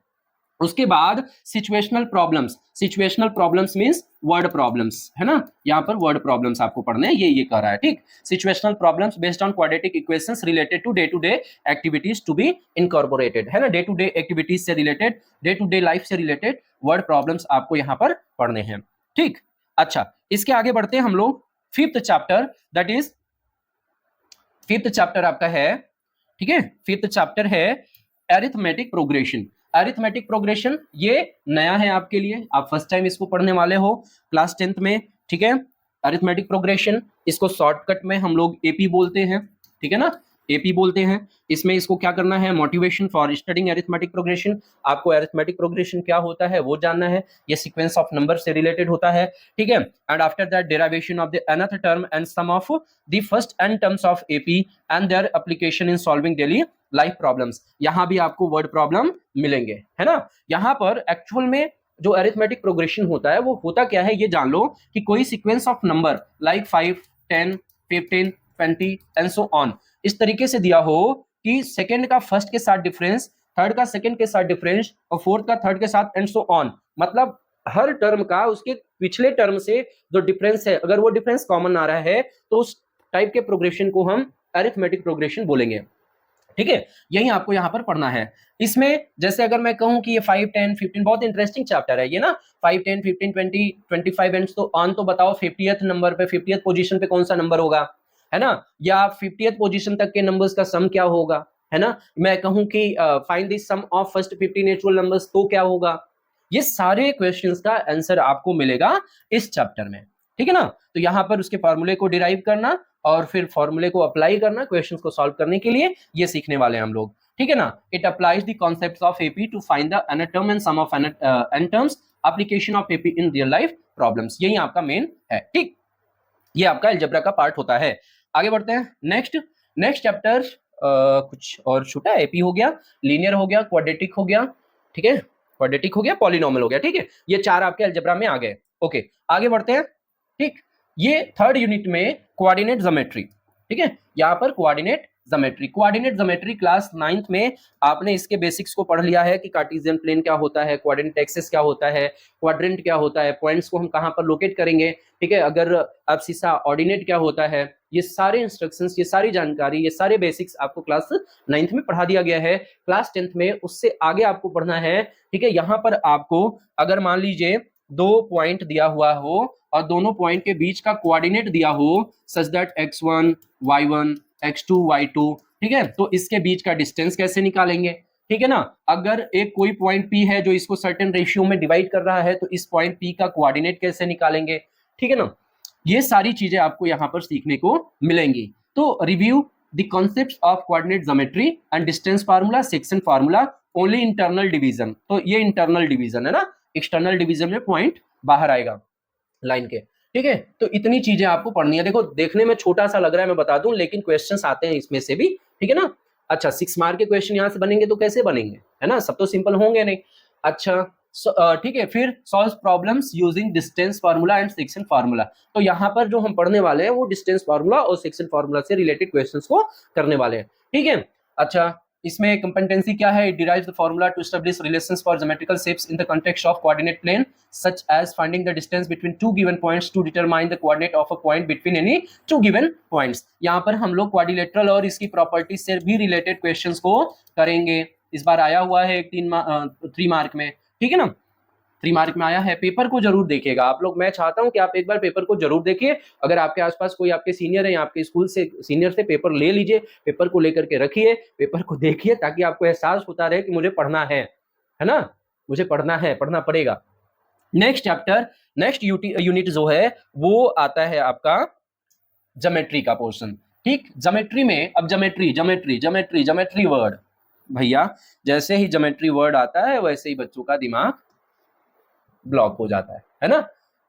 उसके बाद situational problems means word problems, है ना, यहाँ पर वर्ड प्रॉब्लम्स आपको पढ़ने हैं, ये कह रहा है, ठीक। Situational problems based on quadratic equations related to day activities to be incorporated, है ना, डे टू डे एक्टिविटीज से related, day to day life से रिलेटेड वर्ड प्रॉब्लम्स आपको यहाँ पर पढ़ने हैं, ठीक। अच्छा, इसके आगे बढ़ते हैं हम लोग 5th chapter, that is 5th chapter आपका है, ठीक है, 5th चैप्टर है अरिथमेटिक प्रोग्रेशन। अरिथमेटिक प्रोग्रेशन ये नया है आपके लिए, आप फर्स्ट टाइम इसको पढ़ने वाले हो क्लास 10th में, ठीक है। अरिथमेटिक प्रोग्रेशन, इसको शॉर्टकट में हम लोग एपी बोलते हैं, ठीक है ना, एपी बोलते हैं। इसमें इसको क्या करना है, motivation for studying arithmetic progression, आपको अरिथमेटिक प्रोग्रेशन क्या होता है वो जानना है, ये सीक्वेंस ऑफ नंबर से रिलेटेड होता है, ठीक है। And after that derivation of the nth term and sum of the first n terms of AP and their application in solving daily life problems, यहां भी आपको वर्ड प्रॉब्लम मिलेंगे, है ना। यहां पर एक्चुअल में जो अरिथमेटिक प्रोग्रेशन होता है वो होता क्या है, ये जान लो कि कोई sequence of number like 5, 10, 15, 20 and so on, इस तरीके से दिया हो कि सेकंड का फर्स्ट के साथ डिफरेंस, थर्ड का सेकंड के साथ डिफरेंस, और फोर्थ का थर्ड के साथ एंड सो ऑन, मतलब हर टर्म का उसके पिछले टर्म से जो डिफरेंस है, अगर वो डिफरेंस कॉमन आ रहा है तो उस टाइप के प्रोग्रेशन को हम अरिथमेटिक प्रोग्रेशन बोलेंगे, ठीक है। यही आपको यहाँ पर पढ़ना है। इसमें जैसे अगर मैं कहूं कि ये 5, 10, 15 बहुत इंटरेस्टिंग चैप्टर है ये ना, 5, 10, 15, 20, 25 एंड तो ऑन, तो बताओ 50th नंबर पे, 50th पोजीशन पे कौन सा नंबर होगा, है ना, या 50th पोजीशन तक के नंबर्स का सम क्या होगा, है ना। मैं कहूं कि find the sum of first 50 natural numbers, तो क्या होगा, ये सारे क्वेश्चंस का आंसर आपको मिलेगा इस चैप्टर में, ठीक है ना। तो यहाँ पर उसके फॉर्मूले को डिराइव करना और फिर फॉर्मूले को अप्लाई करना क्वेश्चंस को सॉल्व करने के लिए, ये सीखने वाले हैं हम लोग, ठीक है ना। It applies the concepts of AP to find the nth term and sum of n terms, application of AP in real life problems, यही आपका मेन है, ठीक। ये आपका अलजेब्रा का पार्ट होता है। आगे बढ़ते हैं, नेक्स्ट चैप्टर कुछ और छूटा, एपी हो गया, लीनियर हो गया, क्वाड्रेटिक हो गया, ठीक है, क्वाड्रेटिक हो गया, पॉलिनोमियल हो गया, ठीक है। ये चार आपके अलजेब्रा में आ गए। ओके, आगे बढ़ते हैं, ठीक। ये थर्ड यूनिट में कोऑर्डिनेट ज्योमेट्री, ठीक है, यहाँ पर कोऑर्डिनेट ज्योमेट्री क्लास 9th में आपने इसके बेसिक्स को पढ़ लिया है कि कार्टेशियन प्लेन क्या होता है, कोऑर्डिनेट एक्सिस क्या होता है, क्वाड्रेंट क्या होता है, पॉइंट्स को हम कहाँ पर लोकेट करेंगे, ठीक है, अगर अब्सिसा ऑर्डिनेट क्या होता है, ये सारे इंस्ट्रक्शंस, ये सारी जानकारी, ये सारे बेसिक्स आपको क्लास 9th में पढ़ा दिया गया है। क्लास 10th में उससे आगे आपको पढ़ना है, ठीक है। यहाँ पर आपको अगर मान लीजिए दो पॉइंट दिया हुआ हो और दोनों पॉइंट के बीच का कोऑर्डिनेट दिया हो such that x1 y1 x2 y2, ठीक है, तो इसके बीच का डिस्टेंस कैसे निकालेंगे, ठीक है ना। अगर एक कोई पॉइंट P है जो इसको सर्टेन रेशियो में डिवाइड कर रहा है तो इस पॉइंट P का कोऑर्डिनेट कैसे निकालेंगे, ठीक है ना। ये सारी चीजें आपको यहाँ पर सीखने को मिलेंगी। तो review the concepts of coordinate geometry and distance formula, section formula, only internal division, तो ये इंटरनल डिवीजन है ना, एक्सटर्नल डिवीजन में पॉइंट बाहर आएगा लाइन के, ठीक है। तो इतनी चीजें आपको पढ़नी है। देखो देखने में छोटा सा लग रहा है मैं बता दूं, लेकिन क्वेश्चंस आते हैं इसमें से भी, ठीक है ना। अच्छा 6 मार्क के क्वेश्चन यहाँ से बनेंगे तो कैसे बनेंगे, है ना, सब तो सिंपल होंगे नहीं। अच्छा ठीक है, फिर solve problems using distance formula and section formula. तो यहाँ पर जो हम पढ़ने वाले हैं वो डिस्टेंस फार्मूला और सेक्शन फार्मूला से रिलेटेड क्वेश्चंस को करने वाले हैं, ठीक है। अच्छा इसमें कंपेटेंसी क्या है, it derives the formula to establish relations for geometrical shapes in the context of coordinate plane such as finding the distance between two given points to determine the coordinate of a point between any two given points। यहाँ पर हम लोग क्वाड्रिलेटरल और इसकी प्रॉपर्टीज से भी रिलेटेड क्वेश्चंस को करेंगे। इस बार आया हुआ है एक 3 मार्क में, ठीक है ना, 3 मार्क में आया है। पेपर को जरूर देखिएगा आप लोग, मैं चाहता हूं कि आप एक बार पेपर को जरूर देखिए। अगर आपके आसपास कोई आपके सीनियर है या आपके स्कूल से सीनियर से पेपर ले लीजिए, पेपर को लेकर के रखिए, पेपर को देखिए ताकि आपको एहसास होता रहे कि मुझे पढ़ना है ना, मुझे पढ़ना है, पढ़ना पड़ेगा। नेक्स्ट चैप्टर, नेक्स्ट यूनिट जो है वो आता है आपका ज्योमेट्री का पोर्शन, ठीक। ज्योमेट्री में अब ज्योमेट्री वर्ड, भैया जैसे ही ज्योमेट्री वर्ड आता है वैसे ही बच्चों का दिमाग ब्लॉक हो जाता है ना,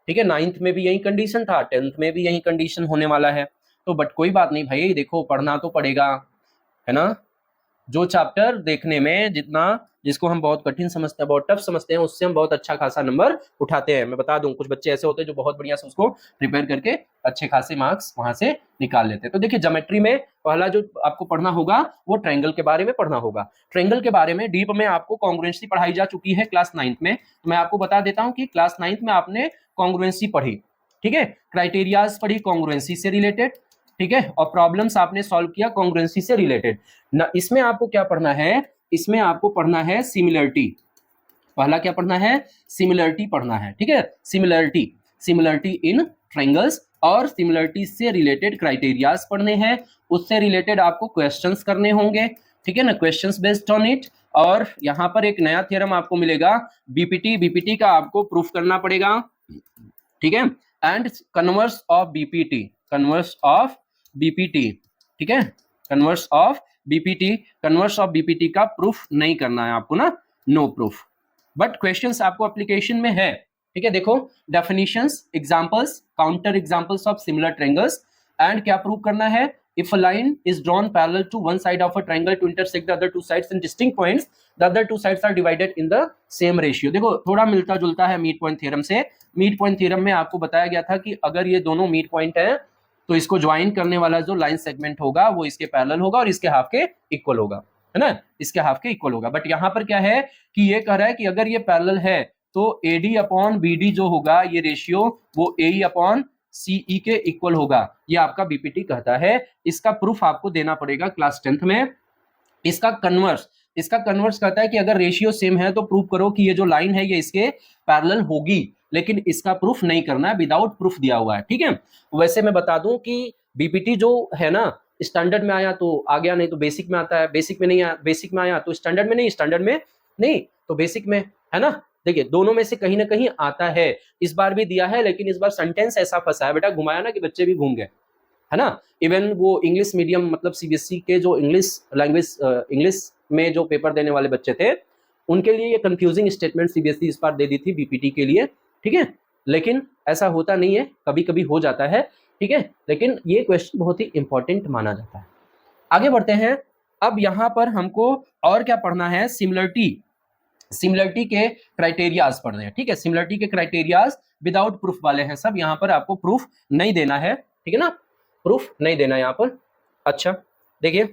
ठीक है। 9th में भी यही कंडीशन था, 10th में भी यही कंडीशन होने वाला है। तो बट कोई बात नहीं भाई, देखो पढ़ना तो पड़ेगा, है ना। जो चैप्टर देखने में जिसको हम बहुत कठिन समझते हैं, बहुत टफ समझते हैं, उससे हम बहुत अच्छा खासा नंबर उठाते हैं। मैं बता दूं कुछ बच्चे ऐसे होते हैं जो बहुत बढ़िया से उसको प्रिपेयर करके अच्छे खासे मार्क्स वहां से निकाल लेते हैं। तो देखिए ज्योमेट्री में पहला जो आपको पढ़ना होगा वो ट्रायंगल के बारे में पढ़ना होगा। ट्रायंगल के बारे में डीप में आपको कॉन्ग्रुएंसी पढ़ाई जा चुकी है क्लास 9th में। तो मैं आपको बता देता हूँ कि क्लास 9th में आपने कॉन्ग्रुएंसी पढ़ी, ठीक है, क्राइटेरियाज पढ़ी कॉन्ग्रुएंसी से रिलेटेड, ठीक है, और प्रॉब्लम्स आपने सॉल्व किया कॉन्ग्रुएंसी से रिलेटेड ना। इसमें आपको क्या पढ़ना है, इसमें आपको पढ़ना है सिमिलरिटी। पहला क्या पढ़ना है, सिमिलरिटी पढ़ना है, ठीक है, सिमिलरिटी इन ट्रायंगल्स और सिमिलरिटी से रिलेटेड क्राइटेरियाज पढ़ने हैं, उससे रिलेटेड आपको क्वेश्चंस करने होंगे, ठीक है ना, क्वेश्चंस बेस्ड ऑन इट। और यहाँ पर एक नया थ्योरम आपको मिलेगा बीपीटी का आपको प्रूफ करना पड़ेगा, ठीक है, एंड कन्वर्स ऑफ बीपीटी, ठीक है, कन्वर्स ऑफ बीपीटी का प्रूफ नहीं करना है आपको ना, नो प्रूफ, बट क्वेश्चंस आपको एप्लीकेशन में है, ठीक है। देखो definitions, examples, counter examples of similar triangles, and क्या प्रूव करना है, if a line is drawn parallel to one side of a triangle to intersect the other two sides in distinct points, the other two sides are divided in the same ratio। देखो थोड़ा मिलता जुलता है मीड पॉइंट थ्योरम से। मीड पॉइंट थ्योरम में आपको बताया गया था कि अगर ये दोनों मीड पॉइंट है तो इसको ज्वाइन करने वाला जो लाइन सेगमेंट होगा वो इसके पैरेलल होगा और इसके हाफ के इक्वल होगा, है ना, इसके हाफ के इक्वल होगा। बट यहाँ पर क्या है कि ये कह रहा है कि अगर ये पैरेलल है तो AD अपॉन BD जो होगा ये रेशियो वो AE अपॉन CE के इक्वल होगा, ये आपका बीपीटी कहता है। इसका प्रूफ आपको देना पड़ेगा क्लास 10th में। इसका कन्वर्स कहता है कि अगर रेशियो सेम है तो प्रूफ करो कि ये जो लाइन है ये इसके पैरेलल होगी, लेकिन इसका प्रूफ नहीं करना है, विदाउट प्रूफ दिया हुआ है, ठीक है। वैसे मैं बता दूं कि बीपीटी जो है ना, स्टैंडर्ड में आया तो आ गया, नहीं तो बेसिक में आता है, बेसिक में नहीं आया, बेसिक में आया तो स्टैंडर्ड में नहीं, स्टैंडर्ड में नहीं तो बेसिक में, है ना। देखिए दोनों में से कहीं ना कहीं आता है, इस बार भी दिया है लेकिन इस बार सेंटेंस ऐसा फंसा है बेटा, घुमाया ना कि बच्चे भी घूम गए, है ना। इवन वो इंग्लिश मीडियम मतलब सीबीएसई के जो इंग्लिश लैंग्वेज इंग्लिश में जो पेपर देने वाले बच्चे थे उनके लिए ये कंफ्यूजिंग स्टेटमेंट सीबीएसई इस बार दे दी थी बीपीटी के लिए, ठीक है। लेकिन ऐसा होता नहीं है, कभी कभी हो जाता है, ठीक है, लेकिन ये क्वेश्चन बहुत ही इंपॉर्टेंट माना जाता है। आगे बढ़ते हैं। अब यहां पर हमको और क्या पढ़ना है, सिमिलरिटी के क्राइटेरियाज पढ़ने हैं, ठीक है। सिमिलरिटी के क्राइटेरियाज विदाउट प्रूफ वाले हैं सब, यहां पर आपको प्रूफ नहीं देना है, ठीक है ना, प्रूफ नहीं देना है यहाँ पर। अच्छा देखिए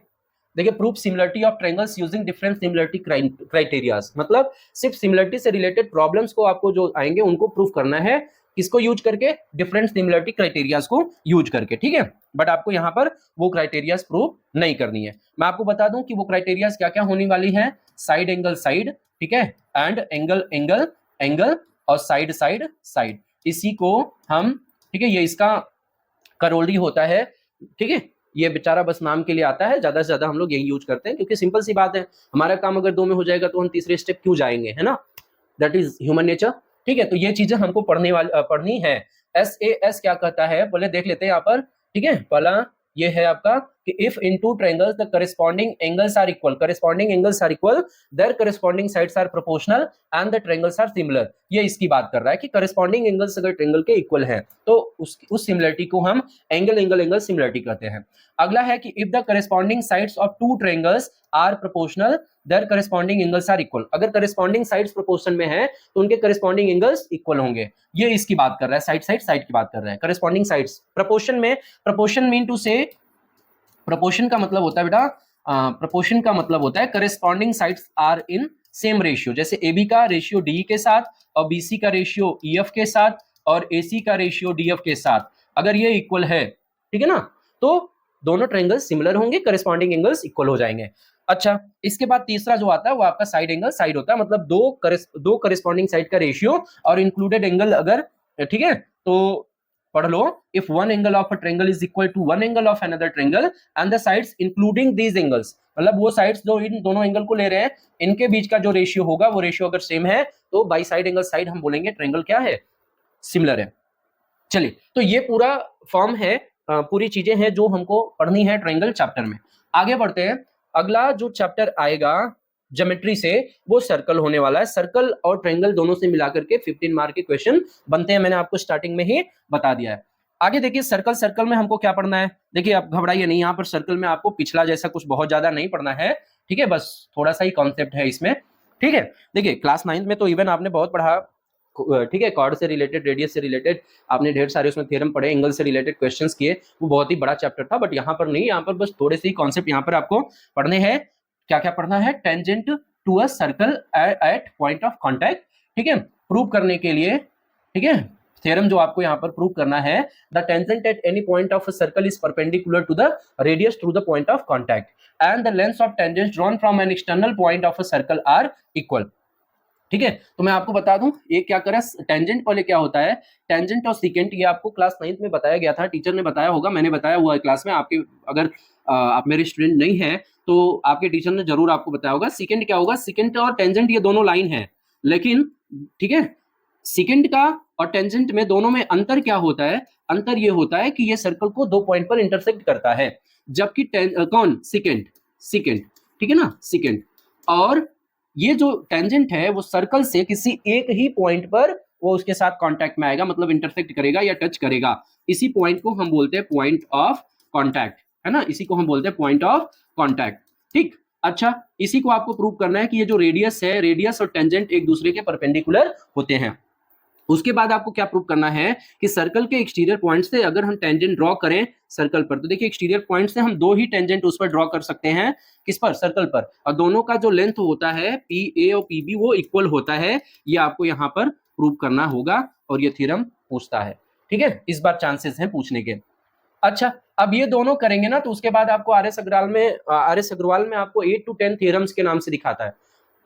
देखिए proof similarity of triangles using different similarity criterias, मतलब सिर्फ सिमिलरिटी से रिलेटेड प्रॉब्लम्स को आपको जो आएंगे उनको प्रूफ करना है, किसको यूज करके, डिफरेंट सिमिलरिटी क्राइटेरियाज को यूज करके, ठीक है। बट आपको यहाँ पर वो क्राइटेरियाज प्रूफ नहीं करनी है। मैं आपको बता दूं कि वो क्राइटेरियाज क्या क्या होने वाली है, साइड एंगल साइड, ठीक है, एंड एंगल एंगल एंगल और साइड साइड साइड, इसी को हम, ठीक है, ये इसका करोड़ी होता है, ठीक है। ये बेचारा बस नाम के लिए आता है, ज्यादा से ज्यादा हम लोग यही यूज करते हैं क्योंकि सिंपल सी बात है, हमारा काम अगर 2 में हो जाएगा तो हम तीसरे स्टेप क्यों जाएंगे, है ना, दैट इज ह्यूमन नेचर, ठीक है। तो ये चीजें हमको पढ़नी है। SAS क्या कहता है पहले देख लेते हैं यहाँ पर, ठीक है। पहला ये है आपका कि if in two triangles the corresponding angles are equal, their corresponding sides are proportional and the triangles are similar, ये इसकी बात कर रहा है कि करस्पॉन्डिंग एंगल्स अगर ट्रायंगल के इक्वल हैं तो उस सिमिलरिटी को हम एंगल एंगल एंगल सिमिलरिटी कहते हैं। अगला है कि if the corresponding sides of two triangles are proportional their corresponding angles are equal, अगर करस्पॉन्डिंग साइड्स प्रोपोर्शन में है तो उनके करस्पॉन्डिंग एंगल्स इक्वल होंगे, ये इसकी बात कर रहा है, साइड की बात कर रहा है, करस्पॉन्डिंग साइड्स प्रोपोर्शन में। प्रोपोर्शन मीन टू से, प्रोपोर्शन का मतलब होता है बेटा, प्रोपोर्शन का मतलब होता है corresponding sides are in same ratio, जैसे AB का रेशियो DE के साथ और BC का रेशियो EF के साथ और AC का रेशियो DF के साथ, अगर ये इक्वल है, ठीक है ना, तो दोनों ट्रायंगल्स सिमिलर होंगे, करस्पॉन्डिंग एंगल्स इक्वल हो जाएंगे। अच्छा इसके बाद तीसरा जो आता है वो आपका साइड एंगल साइड होता है, मतलब दो करस्पॉन्डिंग साइड का रेशियो और इंक्लूडेड एंगल अगर, ठीक है, तो पढ़ लो, if one angle of a triangle is equal to one angle of another triangle and the sides including these angles, मतलब वो साइड्स जो इन दोनों एंगल को ले रहे हैं इनके बीच का जो रेशियो होगा वो रेशियो अगर सेम है तो बाई साइड एंगल साइड हम बोलेंगे ट्रायंगल क्या है, सिमिलर है। चलिए तो ये पूरा फॉर्म है, पूरी चीजें हैं जो हमको पढ़नी है ट्रायंगल चैप्टर में। आगे बढ़ते हैं, अगला जो चैप्टर आएगा ज्योमेट्री से वो सर्कल होने वाला है। सर्कल और ट्रायंगल दोनों से मिलाकर के 15 मार्क के क्वेश्चन बनते हैं, मैंने आपको स्टार्टिंग में ही बता दिया है। आगे देखिए सर्कल में हमको क्या पढ़ना है, देखिए आप घबराइए नहीं, यहाँ पर सर्कल में आपको पिछला जैसा कुछ बहुत ज्यादा नहीं पढ़ना है, ठीक है, बस थोड़ा सा ही कॉन्सेप्ट है इसमें, ठीक है। देखिए क्लास 9 में तो इवन आपने बहुत पढ़ा, ठीक है, कॉर्ड से रिलेटेड, रेडियस से रिलेटेड आपने ढेर सारे उसमें थ्योरम पढ़े, एंगल से रिलेटेड क्वेश्चंस किए, वो बहुत ही बड़ा चैप्टर था, बट यहाँ पर नहीं, यहाँ पर बस थोड़े से ही कॉन्सेप्ट यहाँ पर आपको पढ़ने हैं। क्या क्या पढ़ना है, tangent to a circle at point of contact, ठीक है, प्रूव करने के लिए, ठीक है, थ्योरम जो आपको यहाँ पर प्रूव करना है, the tangent at any point of a circle is perpendicular to the radius through the point of contact and the lengths of tangents drawn from an external point of a circle are equal, ठीक है। तो मैं आपको बता दूं ये क्या करें, टेंजेंट पहले क्या होता है, टेंजेंट और सीकेंट, ये आपको क्लास 9 में बताया गया था, टीचर ने बताया होगा, मैंने बताया हुआ है क्लास में, आपके अगर आप मेरे स्टूडेंट नहीं है तो आपके टीचर ने जरूर आपको बताया होगा। सीकेंट क्या होगा, सीकेंट और टेंजेंट ये दोनों लाइन है, लेकिन ठीक है, सीकेंट का और टेंजेंट में दोनों में अंतर क्या होता है, अंतर ये होता है कि ये सर्कल को 2 पॉइंट पर इंटरसेक्ट करता है, जबकि कौन, सीकेंट, ठीक है ना, सीकेंट, और ये जो टेंजेंट है वो सर्कल से किसी एक ही पॉइंट पर वो उसके साथ कांटेक्ट में आएगा, मतलब इंटरसेक्ट करेगा या टच करेगा, इसी पॉइंट को हम बोलते हैं पॉइंट ऑफ कांटेक्ट, है ना, इसी को हम बोलते हैं पॉइंट ऑफ कांटेक्ट, ठीक। अच्छा इसी को आपको प्रूव करना है कि ये जो रेडियस है, रेडियस और टेंजेंट एक दूसरे के परपेंडिकुलर होते हैं। उसके बाद आपको क्या प्रूव करना है कि सर्कल के एक्सटीरियर पॉइंट से अगर हम टेंजेंट ड्रॉ करें सर्कल पर, तो देखिए एक्सटीरियर पॉइंट से हम 2 ही टेंजेंट उस पर ड्रॉ कर सकते हैं, किस पर, सर्कल पर, और दोनों का जो लेंथ होता है PA और PB वो इक्वल होता है, ये आपको यहाँ पर प्रूव करना होगा और ये थ्योरम पूछता है, ठीक है, इस बार चांसेस हैं पूछने के। अच्छा अब ये दोनों करेंगे ना तो उसके बाद आपको RS अग्रवाल में आपको 8 to 10 थ्योरम्स के नाम से दिखाता है,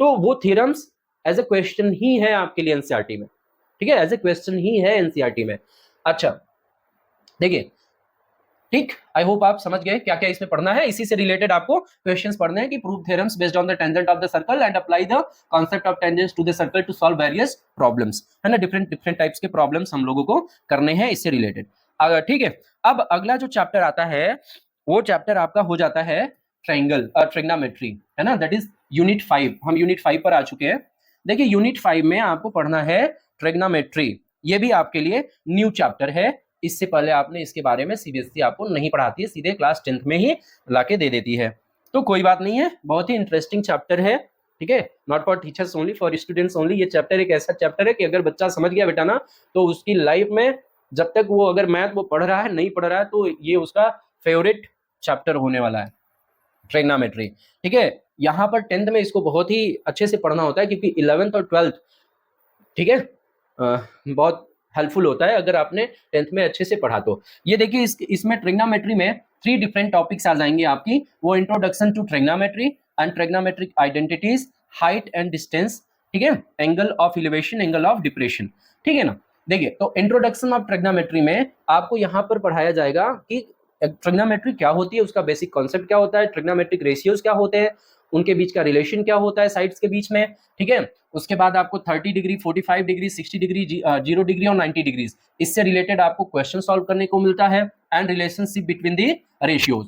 तो वो थ्योरम्स एज ए क्वेश्चन ही है आपके लिए एनसीईआरटी में, ठीक है, एज ए क्वेश्चन ही है एनसीईआरटी में। अच्छा देखिए ठीक, आई होप आप समझ गए क्या क्या इसमें पढ़ना है। इसी से रिलेटेड आपको क्वेश्चंस पढ़ने हैं कि prove theorems based on the tangent of the circle and apply the concept of tangents to the circle to solve various problems, है ना। डिफरेंट डिफरेंट टाइप्स के प्रॉब्लम्स हम लोगों को करने हैं इससे रिलेटेड। ठीक है, अब अगला जो चैप्टर आता है वो चैप्टर आपका हो जाता है ट्रायंगल और ट्रिग्नोमेट्री, है ना। That is unit 5। हम यूनिट 5 पर आ चुके हैं। देखिए यूनिट 5 में आपको पढ़ना है ट्रिग्नोमेट्री। ये भी आपके लिए न्यू चैप्टर है। इससे पहले आपने इसके बारे में सीबीएसई आपको नहीं पढ़ाती है, सीधे क्लास 10th में ही लाके दे देती है। तो कोई बात नहीं है, बहुत ही इंटरेस्टिंग चैप्टर है, ठीक है। Not for teachers only, for students only. ये चैप्टर एक ऐसा चैप्टर है कि अगर बच्चा समझ गया बेटा ना, तो उसकी लाइफ में जब तक वो अगर मैथ वो पढ़ रहा है नहीं पढ़ रहा है, तो ये उसका फेवरेट चैप्टर होने वाला है, ट्रिग्नोमेट्री, ठीक है। यहाँ पर 10th में इसको बहुत ही अच्छे से पढ़ना होता है, क्योंकि 11th और 12th, ठीक है, बहुत हेल्पफुल होता है अगर आपने 10th में अच्छे से पढ़ा तो। ये देखिए इसमें ट्रिग्नोमेट्री में 3 डिफरेंट टॉपिक्स आ जाएंगे आपकी। वो introduction to trigonometry and trigonometric identities, height and distance, ठीक है, angle of elevation, angle of depression, ठीक है ना। देखिए तो इंट्रोडक्शन ऑफ ट्रिग्नोमेट्री में आपको यहाँ पर पढ़ाया जाएगा कि ट्रिग्नोमेट्री क्या होती है, उसका बेसिक कॉन्सेप्ट क्या होता है, ट्रिग्नोमेट्रिक रेशियोज क्या होते हैं, उनके बीच का रिलेशन क्या होता है साइड्स के बीच में, ठीक है। उसके बाद आपको 30 डिग्री, 45 डिग्री, 60 डिग्री, 0 डिग्री और 90 डिग्री, इससे रिलेटेड आपको क्वेश्चन सॉल्व करने को मिलता है, and relationship between the ratios,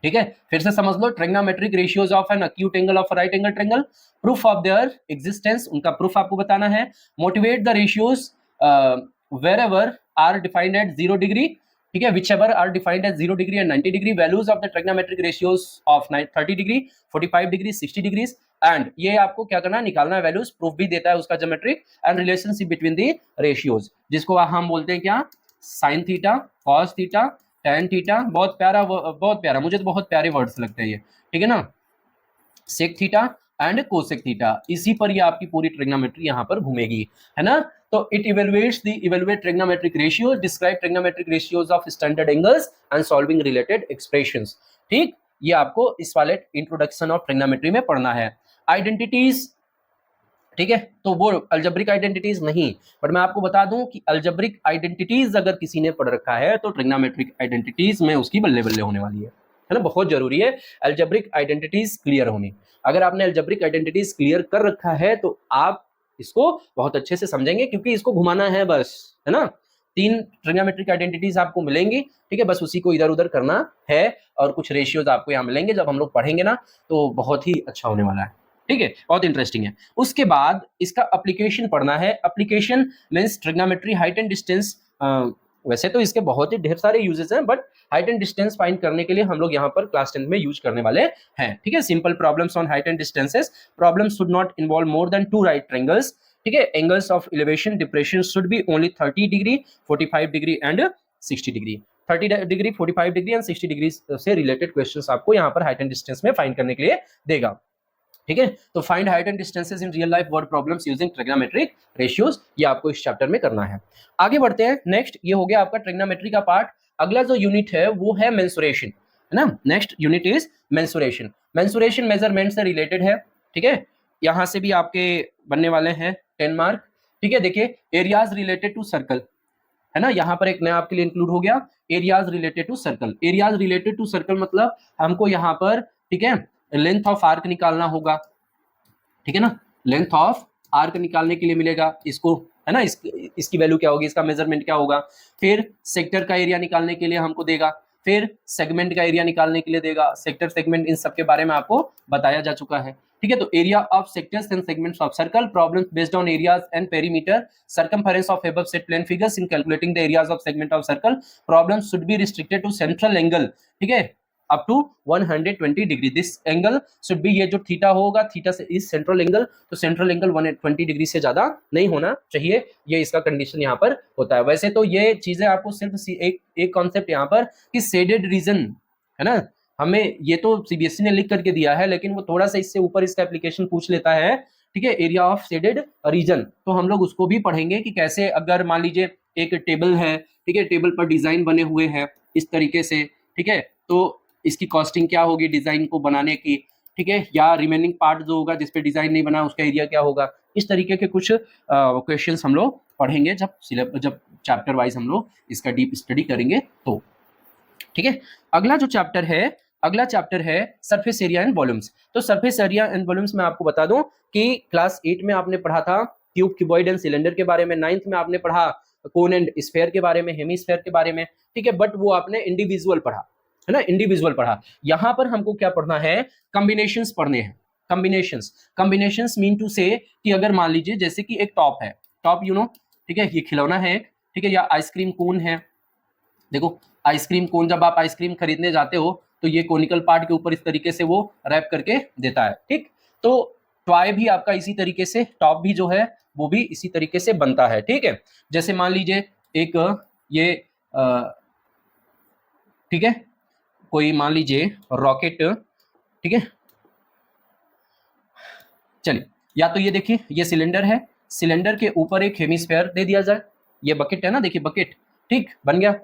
ठीक है। फिर से समझ लो, trigonometric ratios of an acute angle of right angle triangle, proof of their existence, उनका प्रूफ आपको बताना है। Motivate the ratios wherever are defined at 0 degree, ठीक है, whichever are defined as 0 degree and 90 degree, values of the trigonometric ratios of 30 degree, 45 degree, 60 degrees, and ये आपको क्या करना है, निकालना है वैल्यूज, प्रूफ भी देता है उसका geometric, and relationship between the ratios, जिसको हम बोलते हैं क्या, sine theta, cos theta, tan theta. बहुत प्यारा, मुझे तो बहुत प्यारे वर्ड्स लगते हैं ये, ठीक है ना। Sec theta and cosec theta, इसी पर ये आपकी पूरी ट्रिग्नोमेट्री यहाँ पर घूमेगी, है ना। तो it evaluate trigonometric ratios, describe trigonometric ratios of standard angles and solving related expressions, ठीक। ये आपको इस वाले इंट्रोडक्शन ऑफ ट्रिग्नोमेट्री में पढ़ना है। आइडेंटिटीज, ठीक है, तो वो अलजेब्रिक आइडेंटिटीज नहीं, बट मैं आपको बता दूं कि अलजेब्रिक आइडेंटिटीज अगर किसी ने पढ़ रखा है तो ट्रिग्नोमेट्रिक आइडेंटिटीज में उसकी बल्ले बल्ले होने वाली है ना। बहुत जरूरी है अलजेब्रिक आइडेंटिटीज क्लियर होनी। अगर आपने अलजेब्रिक आइडेंटिटीज क्लियर कर रखा है तो आप इसको बहुत अच्छे से समझेंगे, क्योंकि इसको घुमाना है बस, है ना। 3 ट्रिग्नोमेट्रिक आइडेंटिटीज आपको मिलेंगी, ठीक है, बस उसी को इधर उधर करना है, और कुछ रेशियोज आपको यहाँ मिलेंगे। जब हम लोग पढ़ेंगे ना तो बहुत ही अच्छा होने वाला है, ठीक है, बहुत इंटरेस्टिंग है। उसके बाद इसका एप्लीकेशन पढ़ना है। Application means trigonometry, height and distance. वैसे तो इसके बहुत ही ढेर सारे यूजेस हैं, but height and distance find करने के लिए हम लोग यहाँ पर क्लास 10 में यूज करने वाले हैं, ठीक है। Simple problems on height and distances, problems should not involve more than 2 right triangles, ठीक है। Angles of elevation depression should be only 30 degree, 45 degree and 60 degree. 30 degree, 45 degree and 60 degree से रिलेटेड क्वेश्चंस आपको यहाँ पर हाइट एंड डिस्टेंस में फाइंड करने के लिए देगा, ठीक है। तो find height and distances in real life word problems using trigonometric ratios, ये आपको इस चैप्टर में करना है। आगे बढ़ते हैं, नेक्स्ट ये हो गया आपका ट्रिग्नोमेट्री का पार्ट। अगला जो यूनिट है वो है मेंसुरेशन, है ना। Next unit is mensuration. Mensuration measurement से रिलेटेड है, ठीक है। यहाँ से भी आपके बनने वाले हैं 10 मार्क, ठीक है। देखिए एरियाज रिलेटेड टू सर्कल, है ना, यहाँ पर एक नया आपके लिए इंक्लूड हो गया, areas related to circle. Areas related to circle मतलब हमको यहाँ पर, ठीक है, लेंथ ऑफ आर्क निकालना होगा, ठीक है ना। लेंथ ऑफ आर्क निकालने के लिए मिलेगा इसको, है ना। इसकी वैल्यू क्या होगी, इसका मेजरमेंट क्या होगा। फिर सेक्टर का एरिया निकालने के लिए हमको देगा, फिर सेगमेंट का एरिया निकालने के लिए देगा। सेक्टर, सेगमेंट, इन सब के बारे में आपको बताया जा चुका है, ठीक है। तो area of sectors and segments of circle, problems based on areas and perimeter, circumference of above set plane figures in calculating the areas of segment of circle, problems should be restricted to central angle, ठीक है, up to 120 degree. This angle should be, ये जो थीटा होगा, थीटा से इस सेंट्रल एंगल, तो सेंट्रल एंगल 120 डिग्री से ज्यादा नहीं होना चाहिए, ये इसका कंडीशन यहाँ पर होता है। वैसे तो ये चीजें आपको सिर्फ एक कॉन्सेप्ट यहाँ पर कि शेडेड रीजन, है ना, हमें ये तो सीबीएसई ने लिख करके दिया है, लेकिन वो थोड़ा सा इससे ऊपर इसका एप्लीकेशन पूछ लेता है, ठीक है। एरिया ऑफ शेडेड रीजन, तो हम लोग उसको भी पढ़ेंगे कि कैसे, अगर मान लीजिए एक टेबल है, ठीक है, टेबल पर डिजाइन बने हुए हैं इस तरीके से, ठीक है, तो इसकी कॉस्टिंग क्या होगी डिजाइन को बनाने की, ठीक है, या रिमेनिंग पार्ट जो होगा जिसपे डिजाइन नहीं बना उसका एरिया क्या होगा। इस तरीके के कुछ क्वेश्चंस हम लोग पढ़ेंगे जब चैप्टर वाइज हम लोग इसका डीप स्टडी करेंगे तो, ठीक है। अगला चैप्टर है सरफेस एरिया एंड वॉल्यूम्स। तो सरफेस एरिया एंड वॉल्यूम्स में आपको बता दूं कि क्लास 8 में आपने पढ़ा था क्यूब, क्यूबॉइड एंड सिलेंडर के बारे में, 9th में आपने पढ़ा कोन एंड स्फेयर के बारे में, हेमीस्फेयर के बारे में, ठीक है, बट वो आपने इंडिविजुअल पढ़ा, है ना, इंडिविजुअल पढ़ा। यहां पर हमको क्या पढ़ना है, कॉम्बिनेशंस पढ़ने हैं। कॉम्बिनेशंस मीन टू से कि अगर मान लीजिए जैसे कि एक टॉप है, टॉप यू नो, ठीक है, ये खिलौना है, ठीक है, या आइसक्रीम कोन है। देखो आइसक्रीम कोन, जब आप आइसक्रीम खरीदने जाते हो तो ये कोनिकल पार्ट के ऊपर इस तरीके से वो रैप करके देता है, ठीक। तो टॉय भी आपका इसी तरीके से, टॉप भी जो है वो भी इसी तरीके से बनता है, ठीक है। जैसे मान लीजिए एक ये ठीक है, कोई मान लीजिए रॉकेट, ठीक है, चलिए, या तो ये देखिए ये सिलेंडर है, सिलेंडर के ऊपर एक हेमिस्फेयर दे दिया जाए, ये बकेट है ना, देखिए बकेट, ठीक, बन गया।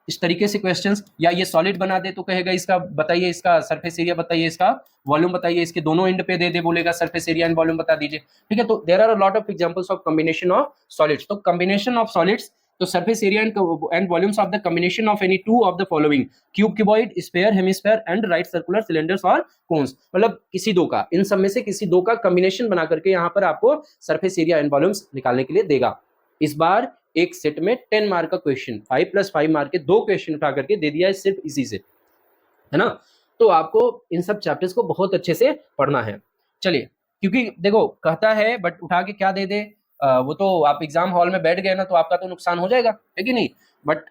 इस तरीके से क्वेश्चंस, या ये सॉलिड बना दे तो कहेगा इसका बताइए, इसका सरफेस एरिया बताइए, इसका वॉल्यूम बताइए, इसके दोनों एंड पे दे दे, बोलेगा सरफेस एरिया एंड वॉल्यूम बता दीजिए, ठीक है। तो there are a lot of examples of combination of solids. तो कॉम्बिनेशन ऑफ सॉलिड्स, तो surface area and volumes of the combination of any two of the following cube, cuboid, sphere, hemisphere and right circular cylinders और कोन्स, मतलब किसी दो का, इन सब में से किसी दो का कॉम्बिनेशन बना करके यहाँ पर आपको सरफेस एरिया एंड वॉल्यूम्स निकालने के लिए देगा। इस बार एक सेट में 10 मार्क का क्वेश्चन, 5+5 मार्क के 2 क्वेश्चन उठा करके दे दिया है सिर्फ इसी से, है ना। तो आपको इन सब चैप्टर्स को बहुत अच्छे से पढ़ना है। चलिए, क्योंकि देखो कहता है बट उठा के क्या दे दे, वो तो आप एग्जाम हॉल में बैठ गए ना तो आपका तो नुकसान हो जाएगा, है कि नहीं। बट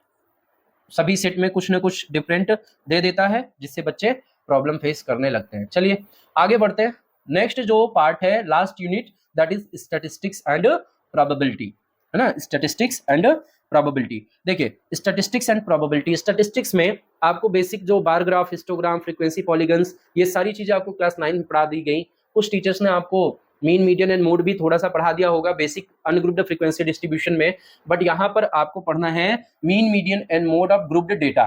सभी सेट में कुछ ना कुछ डिफरेंट दे देता है जिससे बच्चे प्रॉब्लम फेस करने लगते हैं। चलिए आगे बढ़ते हैं। नेक्स्ट जो पार्ट है last unit, that is statistics and probability, है ना, स्टैटिस्टिक्स एंड प्रोबेबिलिटी। देखिए स्टैटिस्टिक्स एंड प्रोबेबिलिटी, स्टैटिस्टिक्स में आपको बेसिक जो bar graph, histogram, frequency, polygons, ये सारी चीजें आपको क्लास 9 में पढ़ा दी गई। कुछ टीचर्स ने आपको मीन, मीडियन एंड मोड भी थोड़ा सा पढ़ा दिया होगा बेसिक अनग्रुप्ड फ्रीक्वेंसी डिस्ट्रीब्यूशन में, बट यहाँ पर आपको पढ़ना है mean, median and mode of grouped data,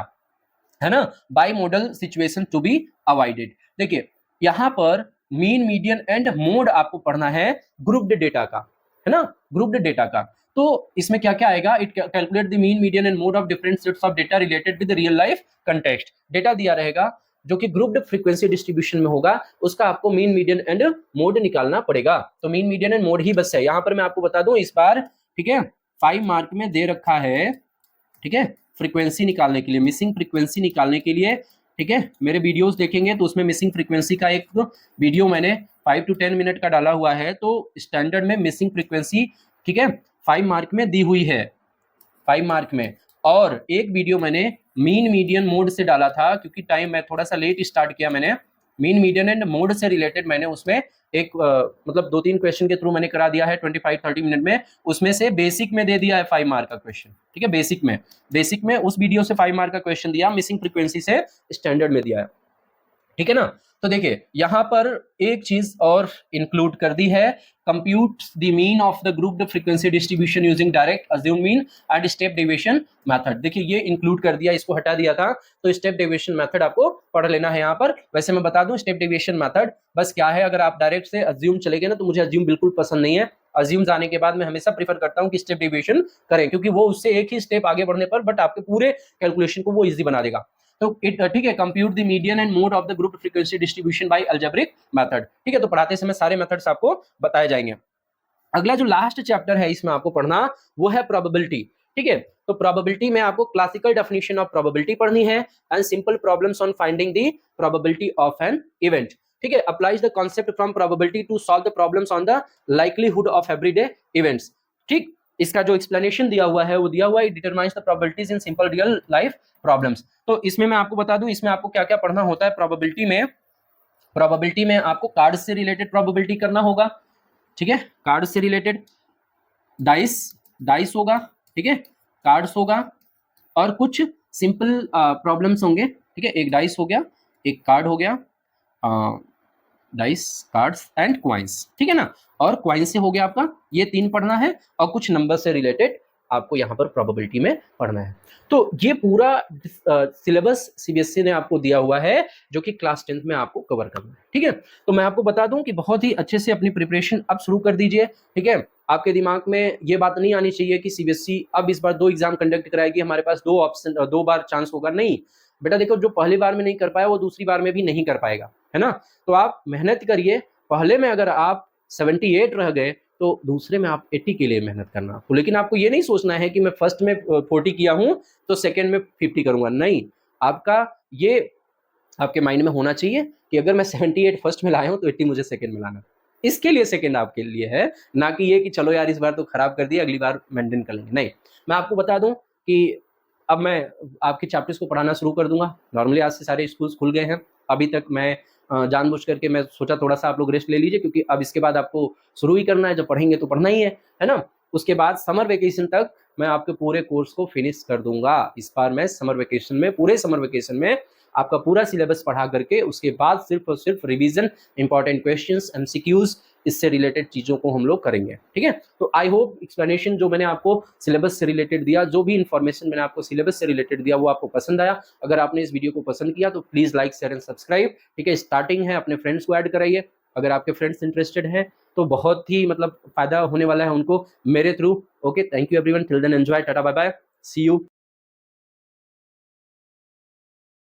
है ना, bimodal situation to be avoided. देखिए यहाँ पर मीन, मीडियन एंड मोड आपको पढ़ना है ग्रुप्ड डेटा का, है ना, ग्रुप्ड डेटा का। तो इसमें क्या क्या आएगा, it calculate the mean, median and mode of different sets of data related with real life context. Data दिया रहेगा जो कि ग्रुप्ड फ्रीक्वेंसी डिस्ट्रीब्यूशन में होगा, उसका आपको मीन, मीडियन एंड मोड निकालना पड़ेगा। तो मीन, मीडियन एंड मोड ही बस है। यहाँ पर मैं आपको बता दूं इस बार, ठीक है, 5 मार्क में दे रखा है, ठीक है, फ्रीक्वेंसी निकालने के लिए, मिसिंग फ्रीक्वेंसी निकालने के लिए, ठीक है। मेरे वीडियोस देखेंगे तो उसमें मिसिंग फ्रीक्वेंसी का एक वीडियो मैंने 5 to 10 मिनट का डाला हुआ है। तो स्टैंडर्ड में मिसिंग फ्रीक्वेंसी, ठीक है, 5 मार्क में दी हुई है, 5 मार्क में। और एक वीडियो मैंने मीन, मीडियन, मोड से डाला था, क्योंकि टाइम मैं थोड़ा सा लेट स्टार्ट किया मैंने। मीन, मीडियन एंड मोड से रिलेटेड मैंने उसमें एक मतलब 2-3 क्वेश्चन के थ्रू मैंने करा दिया है 25-30 मिनट में। उसमें से बेसिक में दे दिया है 5 मार्क का क्वेश्चन, ठीक है, बेसिक में उस वीडियो से 5 मार्क का क्वेश्चन दिया, मिसिंग फ्रीक्वेंसी से स्टैंडर्ड में दिया है, ठीक है ना। तो देखिए यहाँ पर एक चीज और इंक्लूड कर दी है, compute the mean of the grouped frequency distribution using direct assume mean and step deviation method. देखिए ये इंक्लूड कर दिया, इसको हटा दिया था, तो स्टेप डेविएशन मेथड आपको पढ़ लेना है यहाँ पर। वैसे मैं बता दूं स्टेप डेविएशन मेथड बस क्या है, अगर आप डायरेक्ट से अज्यूम चले गए ना, तो मुझे अज्यूम बिल्कुल पसंद नहीं है। अज्यूम जाने के बाद मैं हमेशा प्रीफर करता हूँ कि स्टेप डेविएशन करें, क्योंकि वो उससे एक ही स्टेप आगे बढ़ने पर बट आपके पूरे कैलकुलेशन को वो इजी बना देगा। तो ठीक है, compute the median and mode of the group frequency distribution by algebraic method, ठीक है। तो पढ़ाते समय सारे मेथड्स आपको बताए जाएंगे। अगला जो लास्ट चैप्टर है इसमें आपको पढ़ना वो है प्रोबेबिलिटी, ठीक है। तो प्रोबेबिलिटी में आपको क्लासिकल डेफिनेशन ऑफ प्रोबेबिलिटी पढ़नी है and simple problems on finding the probability of an event, ठीक है। Applies the concept from probability to solve the problems on the likelihood of everyday events, ठीक। इसका जो एक्सप्लेनेशन दिया हुआ है वो दिया हुआ है, determines the probabilities in simple real life problems. तो इसमें मैं आपको बता दूं इसमें आपको क्या क्या पढ़ना होता है प्रोबेबिलिटी में। प्रोबेबिलिटी में आपको कार्ड से रिलेटेड प्रोबेबिलिटी करना होगा, ठीक है, कार्ड से रिलेटेड, डाइस होगा, ठीक है, कार्ड्स होगा, और कुछ सिंपल प्रॉब्लम्स होंगे, ठीक है। एक डाइस हो गया, एक कार्ड हो गया, डाइस, कार्ड्स एंड क्वाइंस, ठीक है ना। और क्वाइंस से हो गया आपका, ये 3 पढ़ना है, और कुछ नंबर से रिलेटेड आपको यहाँ पर प्रोबेबिलिटी में पढ़ना है। तो ये पूरा सिलेबस सीबीएसई ने आपको दिया हुआ है जो कि क्लास 10th में आपको कवर करना है, ठीक है। तो मैं आपको बता दूं कि बहुत ही अच्छे से अपनी प्रिपरेशन अब शुरू कर दीजिए, ठीक है। आपके दिमाग में ये बात नहीं आनी चाहिए कि सीबीएसई अब इस बार 2 एग्जाम कंडक्ट कराएगी, हमारे पास 2 ऑप्शन, 2 बार चांस होगा, नहीं। बेटा देखो, जो पहली बार में नहीं कर पाया वो दूसरी बार में भी नहीं कर पाएगा, है ना। तो आप मेहनत करिए, पहले में अगर आप 78 रह गए तो दूसरे में आप 80 के लिए मेहनत करना आपको। लेकिन आपको ये नहीं सोचना है कि मैं फर्स्ट में 40 किया हूं तो सेकंड में 50 करूंगा, नहीं। आपका ये आपके माइंड में होना चाहिए कि अगर मैं 78 फर्स्ट में लाया हूं तो 80 मुझे सेकंड में लाना। इसके लिए सेकंड आपके लिए है, ना कि ये कि चलो यार इस बार तो खराब कर दिया, अगली बार मेंटेन कर लेंगे, नहीं। मैं आपको बता दूं कि अब मैं आपके चैप्टर्स को पढ़ाना शुरू कर दूंगा। नॉर्मली आज से सारे स्कूल्स खुल गए हैं। अभी तक मैं जानबूझ करके मैं सोचा थोड़ा सा आप लोग रेस्ट ले लीजिए, क्योंकि अब इसके बाद आपको शुरू ही करना है, जब पढ़ेंगे तो पढ़ना ही है ना। उसके बाद समर वेकेशन तक मैं आपके पूरे कोर्स को फिनिश कर दूंगा। इस बार मैं समर वेकेशन में, पूरे समर वेकेशन में आपका पूरा सिलेबस पढ़ा करके उसके बाद सिर्फ और सिर्फ रिवीजन, इंपॉर्टेंट क्वेश्चंस, एमसीक्यूज, इससे रिलेटेड चीजों को हम लोग करेंगे, ठीक है। तो आई होप एक्सप्लेनेशन जो मैंने आपको सिलेबस से रिलेटेड दिया, जो भी इंफॉर्मेशन मैंने आपको सिलेबस से रिलेटेड दिया, वो आपको पसंद आया। अगर आपने इस वीडियो को पसंद किया तो please like, share and subscribe, ठीक है। स्टार्टिंग है, अपने फ्रेंड्स को ऐड कराइए। अगर आपके फ्रेंड्स इंटरेस्टेड हैं तो बहुत ही मतलब फायदा होने वाला है उनको मेरे through. Okay, thank you everyone, till then enjoy, tata bye bye, see you.